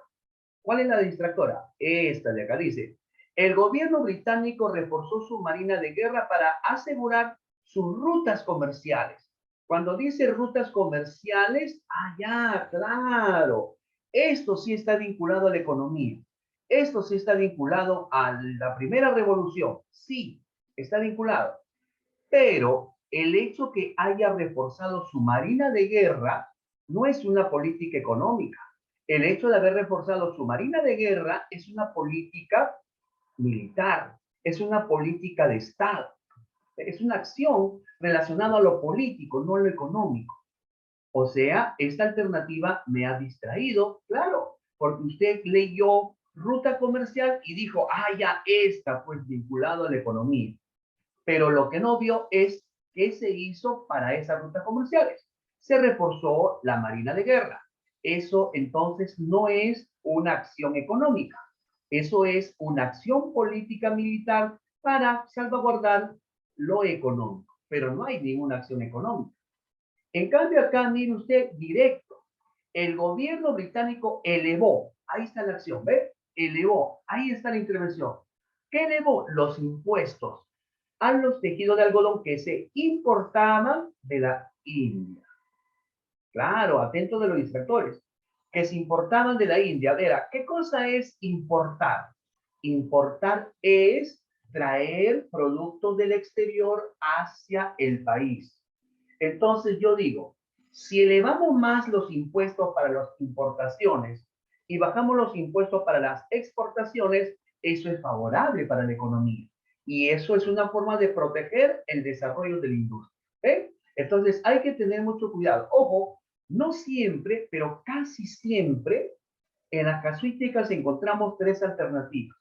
¿Cuál es la distractora? Esta de acá dice, el gobierno británico reforzó su marina de guerra para asegurar sus rutas comerciales. Cuando dice rutas comerciales, ya, claro, esto sí está vinculado a la economía. Esto sí está vinculado a la primera revolución. Sí, está vinculado. Pero el hecho que haya reforzado su marina de guerra no es una política económica. El hecho de haber reforzado su marina de guerra es una política militar, es una política de Estado, es una acción relacionada a lo político, no a lo económico. O sea, esta alternativa me ha distraído, claro, porque usted leyó ruta comercial y dijo, ya está pues vinculado a la economía. Pero lo que no vio es qué se hizo para esas rutas comerciales. Se reforzó la marina de guerra. Eso entonces no es una acción económica. Eso es una acción política militar para salvaguardar lo económico. Pero no hay ninguna acción económica. En cambio acá, mire usted, directo. El gobierno británico elevó, ahí está la acción, ¿ve? Elevó, ahí está la intervención. ¿Qué elevó? Los impuestos a los tejidos de algodón que se importaban de la India. Claro, atento de los distractores, que se importaban de la India. Verá, ¿qué cosa es importar? Importar es traer productos del exterior hacia el país. Entonces yo digo, si elevamos más los impuestos para las importaciones y bajamos los impuestos para las exportaciones, eso es favorable para la economía. Y eso es una forma de proteger el desarrollo de la industria. ¿Eh? Entonces hay que tener mucho cuidado. Ojo, No siempre, pero casi siempre, en las casuísticas encontramos tres alternativas.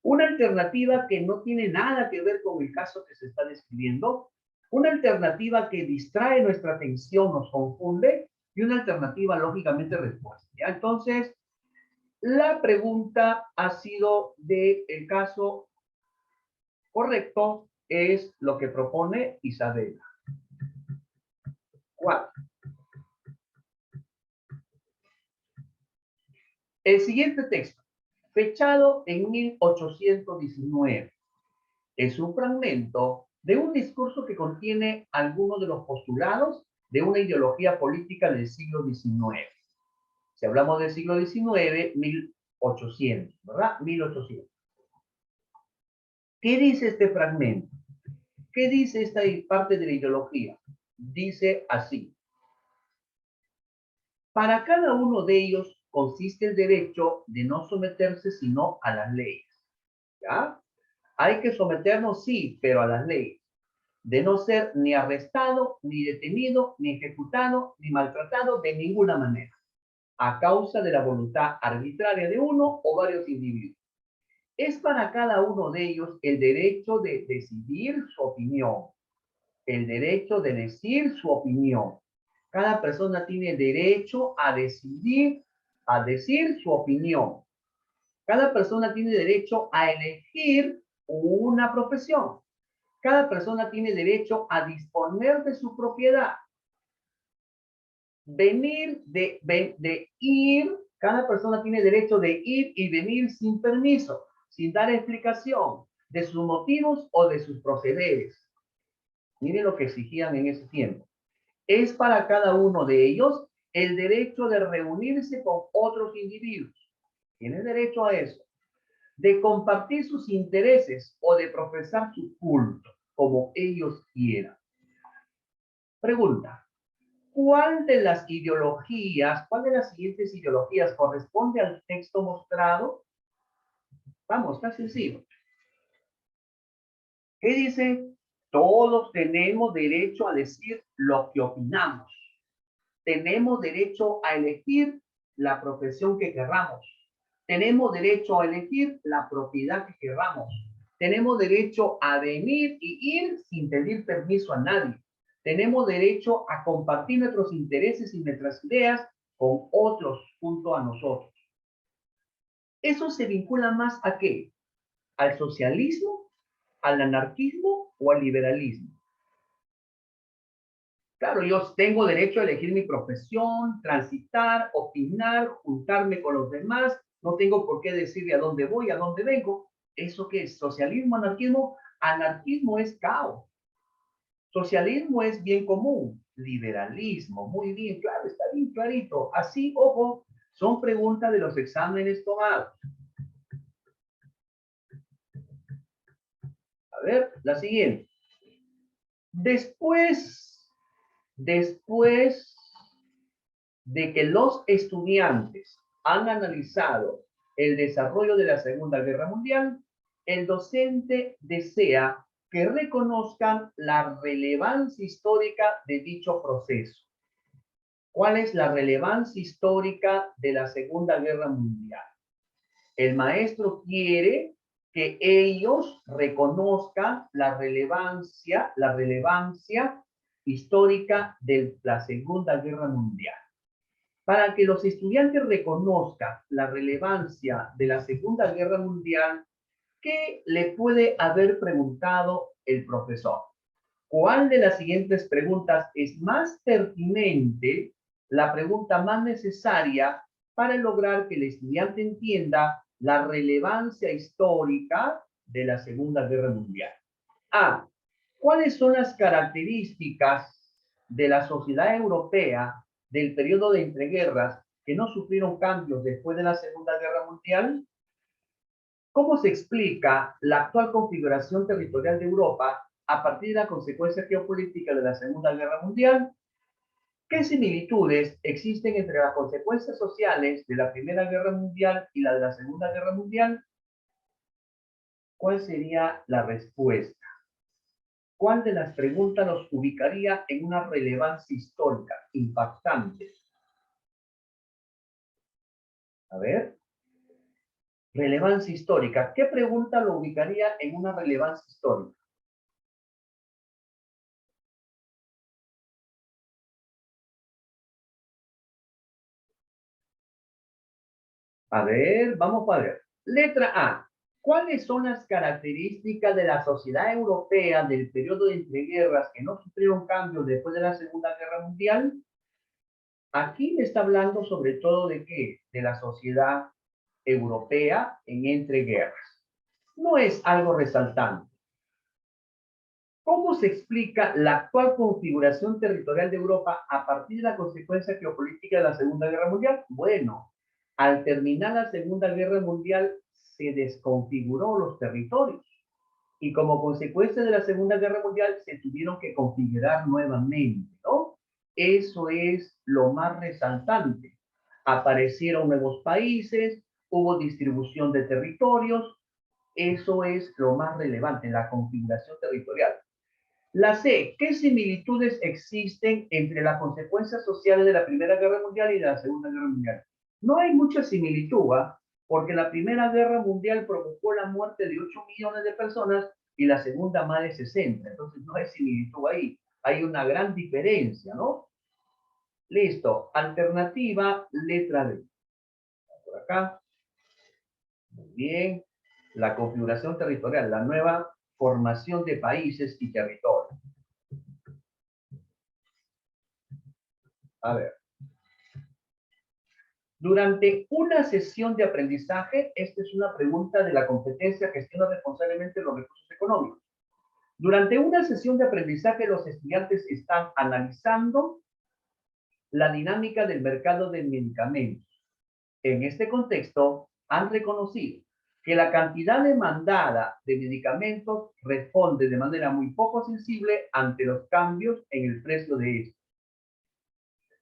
Una alternativa que no tiene nada que ver con el caso que se está describiendo, una alternativa que distrae nuestra atención, nos confunde, y una alternativa lógicamente respuesta. ¿Ya? Entonces, la pregunta ha sido de el caso correcto, es lo que propone Isabela. 4. El siguiente texto, fechado en 1819, es un fragmento de un discurso que contiene algunos de los postulados de una ideología política del siglo XIX. Si hablamos del siglo XIX, 1800, ¿verdad? 1800. ¿Qué dice este fragmento? ¿Qué dice esta parte de la ideología? Dice así: para cada uno de ellos consiste el derecho de no someterse sino a las leyes. ¿Ya? Hay que someternos, sí, pero a las leyes. De no ser ni arrestado, ni detenido, ni ejecutado, ni maltratado de ninguna manera, a causa de la voluntad arbitraria de uno o varios individuos. Es para cada uno de ellos el derecho de decidir su opinión, el derecho de decir su opinión. Cada persona tiene derecho a decidir, a decir su opinión. Cada persona tiene derecho a elegir una profesión. Cada persona tiene derecho a disponer de su propiedad. De ir, cada persona tiene derecho de ir y venir sin permiso, sin dar explicación de sus motivos o de sus procederes. Miren lo que exigían en ese tiempo. Es para cada uno de ellos el derecho de reunirse con otros individuos. Tienen derecho a eso. De compartir sus intereses o de profesar su culto, como ellos quieran. Pregunta: ¿cuál de las ideologías, cuál de las siguientes ideologías corresponde al texto mostrado? Vamos, está sencillo. ¿Qué dice? Todos tenemos derecho a decir lo que opinamos. Tenemos derecho a elegir la profesión que querramos. Tenemos derecho a elegir la propiedad que querramos. Tenemos derecho a venir y ir sin pedir permiso a nadie. Tenemos derecho a compartir nuestros intereses y nuestras ideas con otros junto a nosotros. ¿Eso se vincula más a qué? ¿Al socialismo, al anarquismo o al liberalismo? Claro, yo tengo derecho a elegir mi profesión, transitar, opinar, juntarme con los demás. No tengo por qué decirle a dónde voy, a dónde vengo. ¿Eso qué es? ¿Socialismo, anarquismo? Anarquismo es caos. Socialismo es bien común. Liberalismo, muy bien, claro, está bien clarito. Así, ojo, son preguntas de los exámenes tomados. A ver, la siguiente. Después de que los estudiantes han analizado el desarrollo de la Segunda Guerra Mundial, el docente desea que reconozcan la relevancia histórica de dicho proceso. ¿Cuál es la relevancia histórica de la Segunda Guerra Mundial? El maestro quiere que ellos reconozcan la relevancia histórica de la Segunda Guerra Mundial. Para que los estudiantes reconozcan la relevancia de la Segunda Guerra Mundial, ¿qué le puede haber preguntado el profesor? ¿Cuál de las siguientes preguntas es más pertinente, la pregunta más necesaria para lograr que el estudiante entienda la relevancia histórica de la Segunda Guerra Mundial? A. ¿Cuáles son las características de la sociedad europea del periodo de entreguerras que no sufrieron cambios después de la Segunda Guerra Mundial? ¿Cómo se explica la actual configuración territorial de Europa a partir de la consecuencia geopolítica de la Segunda Guerra Mundial? ¿Qué similitudes existen entre las consecuencias sociales de la Primera Guerra Mundial y la de la Segunda Guerra Mundial? ¿Cuál sería la respuesta? ¿Cuál de las preguntas los ubicaría en una relevancia histórica impactante? A ver, relevancia histórica. ¿Qué pregunta lo ubicaría en una relevancia histórica? A ver, vamos a ver. Letra A. ¿Cuáles son las características de la sociedad europea del periodo de entreguerras que no sufrieron cambios después de la Segunda Guerra Mundial? Aquí me está hablando sobre todo de qué? De la sociedad europea en entreguerras. No es algo resaltante. ¿Cómo se explica la actual configuración territorial de Europa a partir de la consecuencia geopolítica de la Segunda Guerra Mundial? Bueno, al terminar la Segunda Guerra Mundial se desconfiguró los territorios y como consecuencia de la Segunda Guerra Mundial se tuvieron que configurar nuevamente, ¿no? Eso es lo más resaltante. Aparecieron nuevos países, hubo distribución de territorios, eso es lo más relevante, la configuración territorial. La C, ¿qué similitudes existen entre las consecuencias sociales de la Primera Guerra Mundial y de la Segunda Guerra Mundial? No hay mucha similitud, ¿eh? Porque la Primera Guerra Mundial provocó la muerte de 8 millones de personas y la Segunda más de 60. Entonces no hay similitud ahí. Hay una gran diferencia, ¿no? Listo. Alternativa, letra D. Por acá. Muy bien. La configuración territorial, la nueva formación de países y territorios. A ver. Durante una sesión de aprendizaje, esta es una pregunta de la competencia gestiona responsablemente los recursos económicos. Durante una sesión de aprendizaje, los estudiantes están analizando la dinámica del mercado de medicamentos. En este contexto, han reconocido que la cantidad demandada de medicamentos responde de manera muy poco sensible ante los cambios en el precio de estos.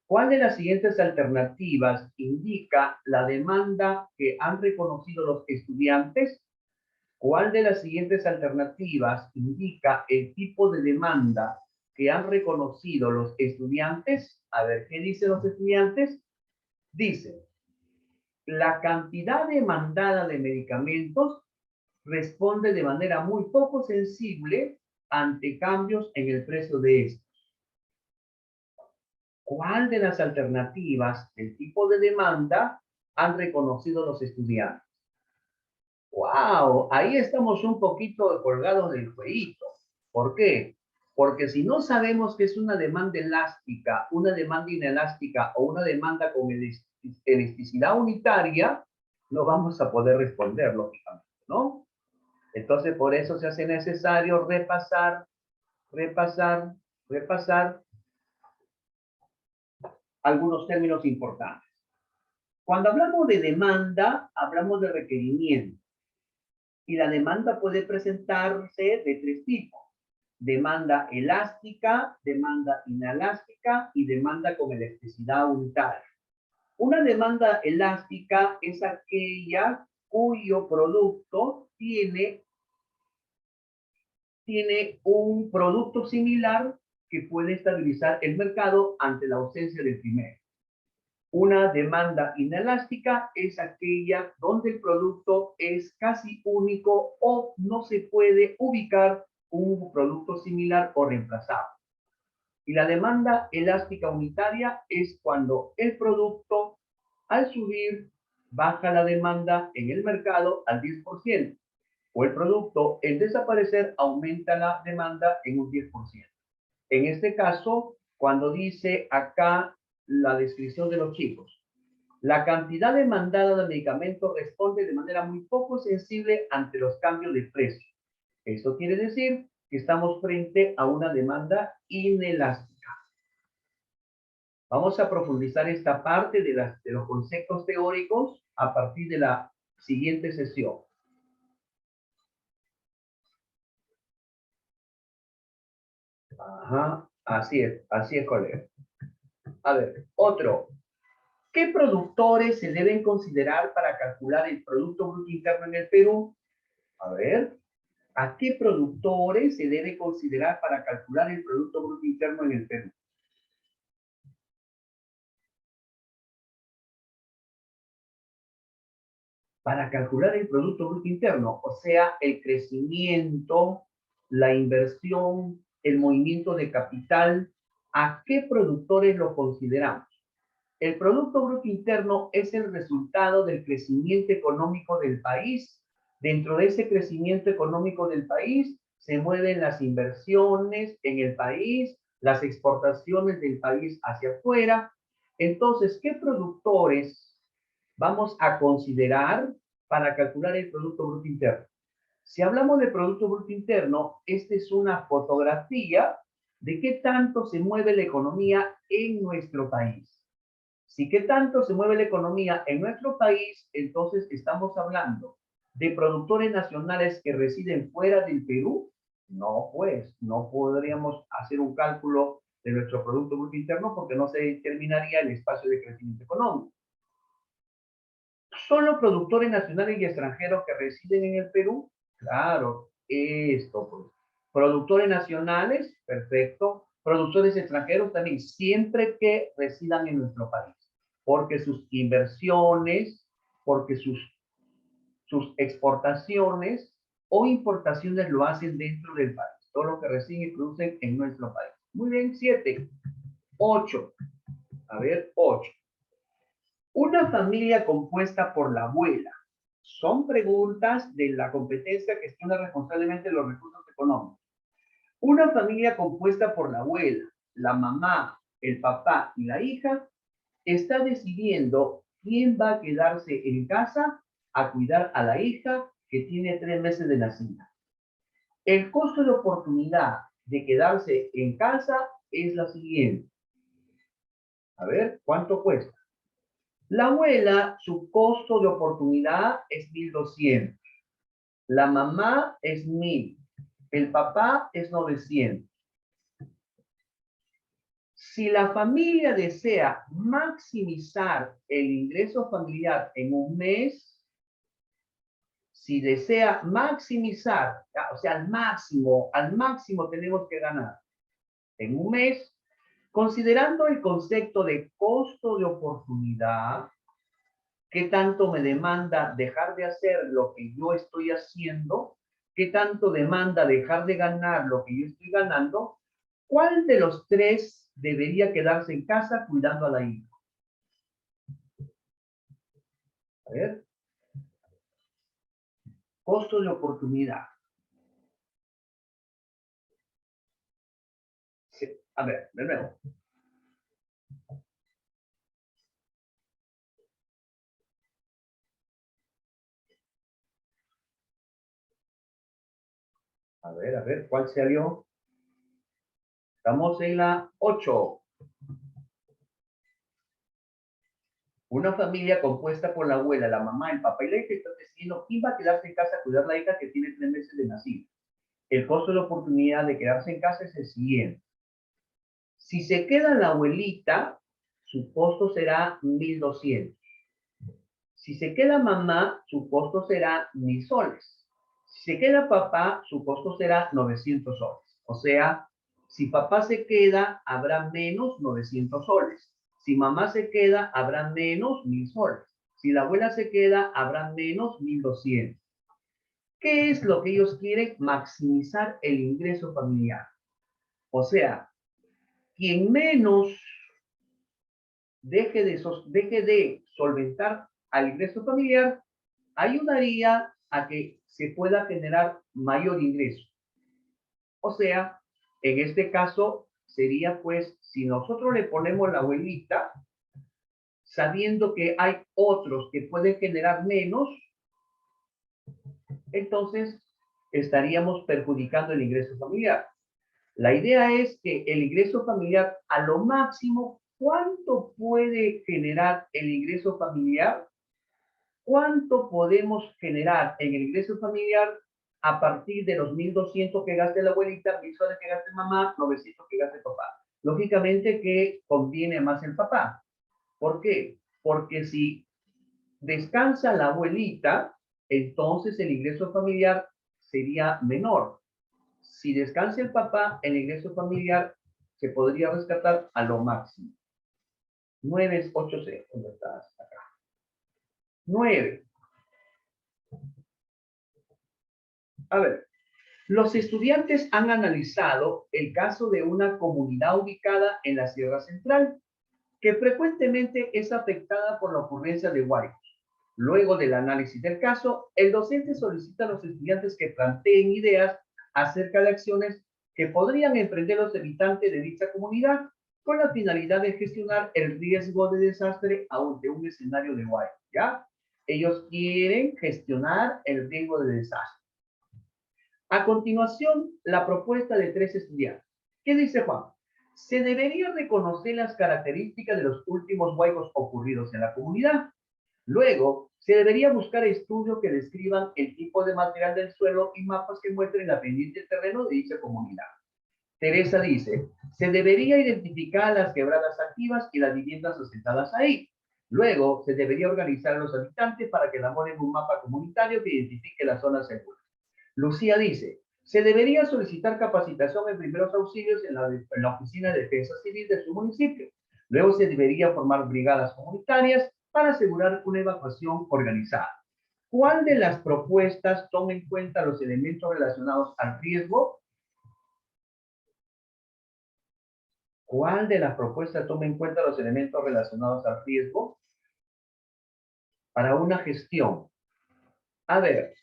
¿Cuál de las siguientes alternativas indica la demanda que han reconocido los estudiantes? ¿Cuál de las siguientes alternativas indica el tipo de demanda que han reconocido los estudiantes? A ver, ¿qué dicen los estudiantes? Dicen, la cantidad demandada de medicamentos responde de manera muy poco sensible ante cambios en el precio de estos. ¿Cuál de las alternativas del tipo de demanda han reconocido los estudiantes? ¡Wow! Ahí estamos un poquito colgados del jueguito. ¿Por qué? Porque si no sabemos qué es una demanda elástica, una demanda inelástica o una demanda con elasticidad unitaria, no vamos a poder responder, lógicamente, ¿no? Entonces, por eso se hace necesario repasar, repasar, repasar algunos términos importantes. Cuando hablamos de demanda, hablamos de requerimiento. Y la demanda puede presentarse de tres tipos. Demanda elástica, demanda inelástica y demanda con elasticidad unitaria. Una demanda elástica es aquella cuyo producto tiene un producto similar que puede estabilizar el mercado ante la ausencia del primero. Una demanda inelástica es aquella donde el producto es casi único o no se puede ubicar un producto similar o reemplazable. Y la demanda elástica unitaria es cuando el producto al subir baja la demanda en el mercado al 10%, o el producto en desaparecer aumenta la demanda en un 10%. En este caso, cuando dice acá la descripción de los chicos, la cantidad demandada de medicamentos responde de manera muy poco sensible ante los cambios de precio. Eso quiere decir que estamos frente a una demanda inelástica. Vamos a profundizar esta parte de los conceptos teóricos a partir de la siguiente sesión. Ajá, así es, colega. A ver, otro. ¿Qué productores se deben considerar para calcular el Producto Bruto Interno en el Perú? A ver, ¿A qué productores se debe considerar para calcular el Producto Bruto Interno en el Perú? Para calcular el Producto Bruto Interno, o sea, el crecimiento, la inversión, el movimiento de capital, ¿a qué productores lo consideramos? El Producto Bruto Interno es el resultado del crecimiento económico del país. Dentro de ese crecimiento económico del país se mueven las inversiones en el país, las exportaciones del país hacia afuera. Entonces, ¿qué productores vamos a considerar para calcular el Producto Bruto Interno? Si hablamos de Producto Bruto Interno, esta es una fotografía de qué tanto se mueve la economía en nuestro país. Si qué tanto se mueve la economía en nuestro país, entonces estamos hablando de productores nacionales que residen fuera del Perú. No, pues, no podríamos hacer un cálculo de nuestro Producto Bruto Interno porque no se determinaría el espacio de crecimiento económico. ¿Solo productores nacionales y extranjeros que residen en el Perú? Claro, esto pues. Productores nacionales, perfecto. Productores extranjeros también, siempre que residan en nuestro país. Porque sus inversiones, porque sus exportaciones o importaciones lo hacen dentro del país. Todo lo que reciben y producen en nuestro país. Muy bien, 7. 8. A ver, 8. Una familia compuesta por la abuela. Son preguntas de la competencia que gestiona responsablemente los recursos económicos. Una familia compuesta por la abuela, la mamá, el papá y la hija está decidiendo quién va a quedarse en casa a cuidar a la hija que tiene 3 meses de nacida. El costo de oportunidad de quedarse en casa es la siguiente. A ver, ¿cuánto cuesta? La abuela, su costo de oportunidad es 1.200. La mamá es 1.000. El papá es 900. Si la familia desea maximizar el ingreso familiar en un mes, si desea maximizar, o sea, al máximo tenemos que ganar en un mes, considerando el concepto de costo de oportunidad, ¿qué tanto me demanda dejar de hacer lo que yo estoy haciendo? ¿Qué tanto demanda dejar de ganar lo que yo estoy ganando? ¿Cuál de los tres debería quedarse en casa cuidando a la hija? A ver, costo de oportunidad. Sí. A ver, de nuevo. A ver, ¿cuál salió? Estamos en la 8. Una familia compuesta por la abuela, la mamá, el papá y la hija están decidiendo quién va a quedarse en casa a cuidar a la hija que tiene 3 meses de nacido. El costo de oportunidad de quedarse en casa es el siguiente. Si se queda la abuelita, su costo será 1.200. Si se queda mamá, su costo será 1.000 soles. Si se queda papá, su costo será 900 soles. O sea, si papá se queda, habrá menos 900 soles. Si mamá se queda, habrá menos 1.000 soles. Si la abuela se queda, habrá menos 1.200. ¿Qué es lo que ellos quieren? Maximizar el ingreso familiar. O sea, quien menos deje de solventar al ingreso familiar, ayudaría a que se pueda generar mayor ingreso. O sea, en este caso sería pues, si nosotros le ponemos la abuelita, sabiendo que hay otros que pueden generar menos, entonces estaríamos perjudicando el ingreso familiar. La idea es que el ingreso familiar, a lo máximo, ¿cuánto puede generar el ingreso familiar? ¿Cuánto podemos generar en el ingreso familiar a partir de los 1.200 que gaste la abuelita, 1.000 soles que gaste mamá, 900 que gaste papá? Lógicamente que conviene más el papá. ¿Por qué? Porque si descansa la abuelita, entonces el ingreso familiar sería menor. Si descansa el papá, el ingreso familiar se podría rescatar a lo máximo. 9 es 8C. ¿Dónde estás? Acá. 9. A ver, los estudiantes han analizado el caso de una comunidad ubicada en la Sierra Central, que frecuentemente es afectada por la ocurrencia de huaicos. Luego del análisis del caso, el docente solicita a los estudiantes que planteen ideas acerca de acciones que podrían emprender los habitantes de dicha comunidad con la finalidad de gestionar el riesgo de desastre ante un escenario de huaicos, ¿ya? Ellos quieren gestionar el riesgo de desastre. A continuación, la propuesta de 3 estudiantes. ¿Qué dice Juan? Se debería reconocer las características de los últimos huaicos ocurridos en la comunidad. Luego, se debería buscar estudios que describan el tipo de material del suelo y mapas que muestren la pendiente del terreno de dicha comunidad. Teresa dice, se debería identificar las quebradas activas y las viviendas asentadas ahí. Luego, se debería organizar a los habitantes para que elaboren un mapa comunitario que identifique las zonas seguras. Lucía dice, se debería solicitar capacitación en primeros auxilios en la Oficina de Defensa Civil de su municipio. Luego se debería formar brigadas comunitarias para asegurar una evacuación organizada. ¿Cuál de las propuestas toma en cuenta los elementos relacionados al riesgo? ¿Cuál de las propuestas toma en cuenta los elementos relacionados al riesgo para una gestión? A ver,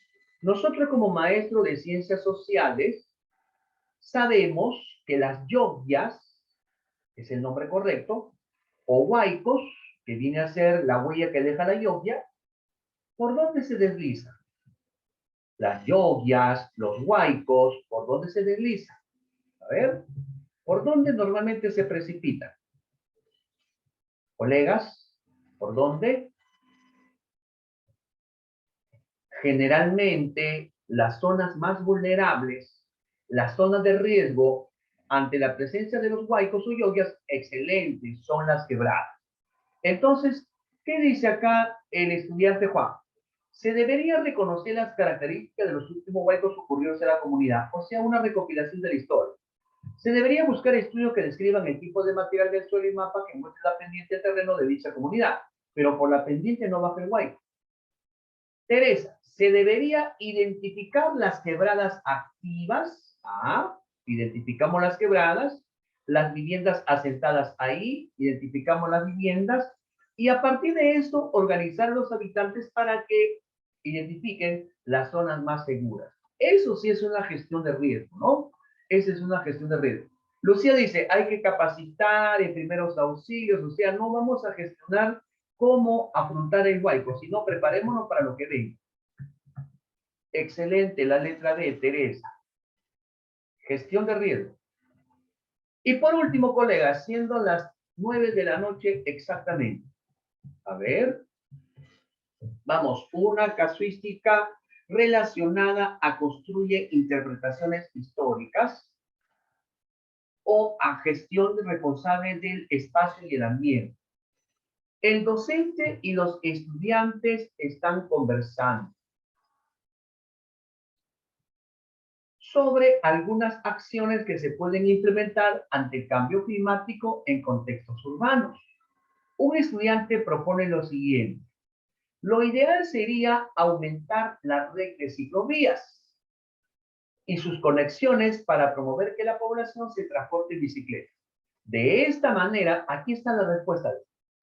nosotros como maestro de ciencias sociales sabemos que las llovas, es el nombre correcto, o huaicos, que viene a ser la huella que deja la llovia, ¿por dónde se desliza? Las llovas, los huaicos, ¿por dónde se desliza? A ver, ¿por dónde normalmente se precipita? Colegas, ¿por dónde? Generalmente, las zonas más vulnerables, las zonas de riesgo ante la presencia de los huaicos o llovas, excelentes, son las quebradas. Entonces, ¿qué dice acá el estudiante Juan? Se debería reconocer las características de los últimos huaicos ocurridos en la comunidad, o sea, una recopilación de la historia. Se debería buscar estudios que describan el tipo de material del suelo y mapa que muestre la pendiente de terreno de dicha comunidad, pero por la pendiente no baja el huaico. Teresa, se debería identificar las quebradas activas. Identificamos las quebradas, las viviendas asentadas ahí, identificamos las viviendas, y a partir de esto organizar a los habitantes para que identifiquen las zonas más seguras. Eso sí es una gestión de riesgo, ¿no? Esa es una gestión de riesgo. Lucía dice, hay que capacitar en primeros auxilios, o sea, no vamos a gestionar cómo afrontar el huaico, sino preparémonos para lo que venga. Excelente, la letra D, Teresa. Gestión de riesgo. Y por último, colegas, siendo las 9 de la noche exactamente. A ver, vamos, una casuística relacionada a construye interpretaciones históricas o a gestión responsable del espacio y el ambiente. El docente y los estudiantes están conversando sobre algunas acciones que se pueden implementar ante el cambio climático en contextos urbanos. Un estudiante propone lo siguiente. Lo ideal sería aumentar la red de ciclovías y sus conexiones para promover que la población se transporte en bicicleta. De esta manera, aquí está la respuesta.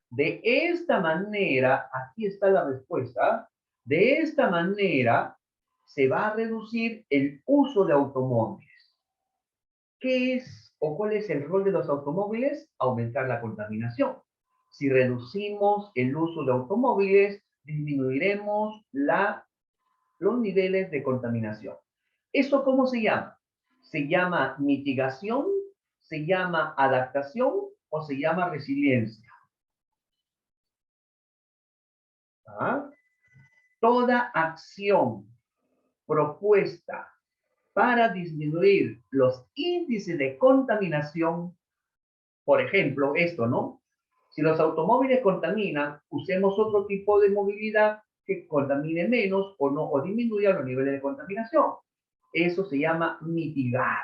De esta manera, aquí está la respuesta. De esta manera, se va a reducir el uso de automóviles. ¿Qué es o cuál es el rol de los automóviles? Aumentar la contaminación. Si reducimos el uso de automóviles, disminuiremos los niveles de contaminación. ¿Esto cómo se llama? ¿Se llama mitigación? ¿Se llama adaptación? ¿O se llama resiliencia? Toda acción propuesta para disminuir los índices de contaminación, por ejemplo, esto, ¿no? Si los automóviles contaminan, usemos otro tipo de movilidad que contamine menos o no, o disminuya los niveles de contaminación. Eso se llama mitigar.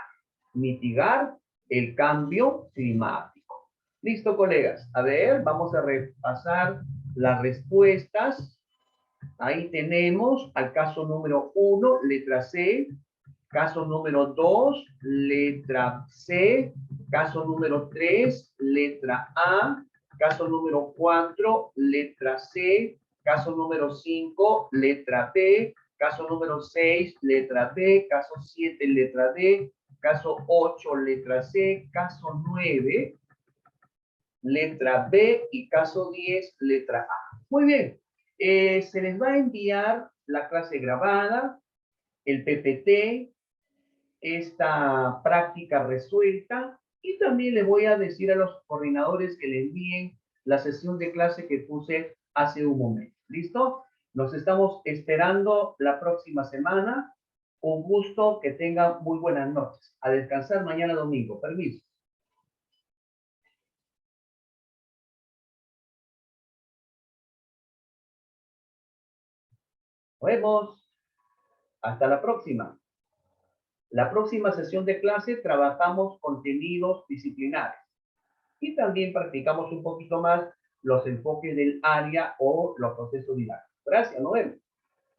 Mitigar el cambio climático. Listo, colegas. A ver, vamos a repasar las respuestas. Ahí tenemos al caso número 1, letra C. Caso número 2, letra C. Caso número 3, letra A. Caso número 4, letra C. Caso número 5, letra B. Caso número 6, letra B. Caso 7, letra D. Caso 8, letra C. Caso 9, letra B. Y caso 10, letra A. Muy bien. Se les va a enviar la clase grabada, el PPT, esta práctica resuelta, y también les voy a decir a los coordinadores que le envíen la sesión de clase que puse hace un momento. ¿Listo? Nos estamos esperando la próxima semana. Un gusto, que tengan muy buenas noches. A descansar mañana domingo. Permiso. Nos vemos. Hasta la próxima. La próxima sesión de clase trabajamos contenidos disciplinares y también practicamos un poquito más los enfoques del área o los procesos didácticos. Gracias, nos vemos.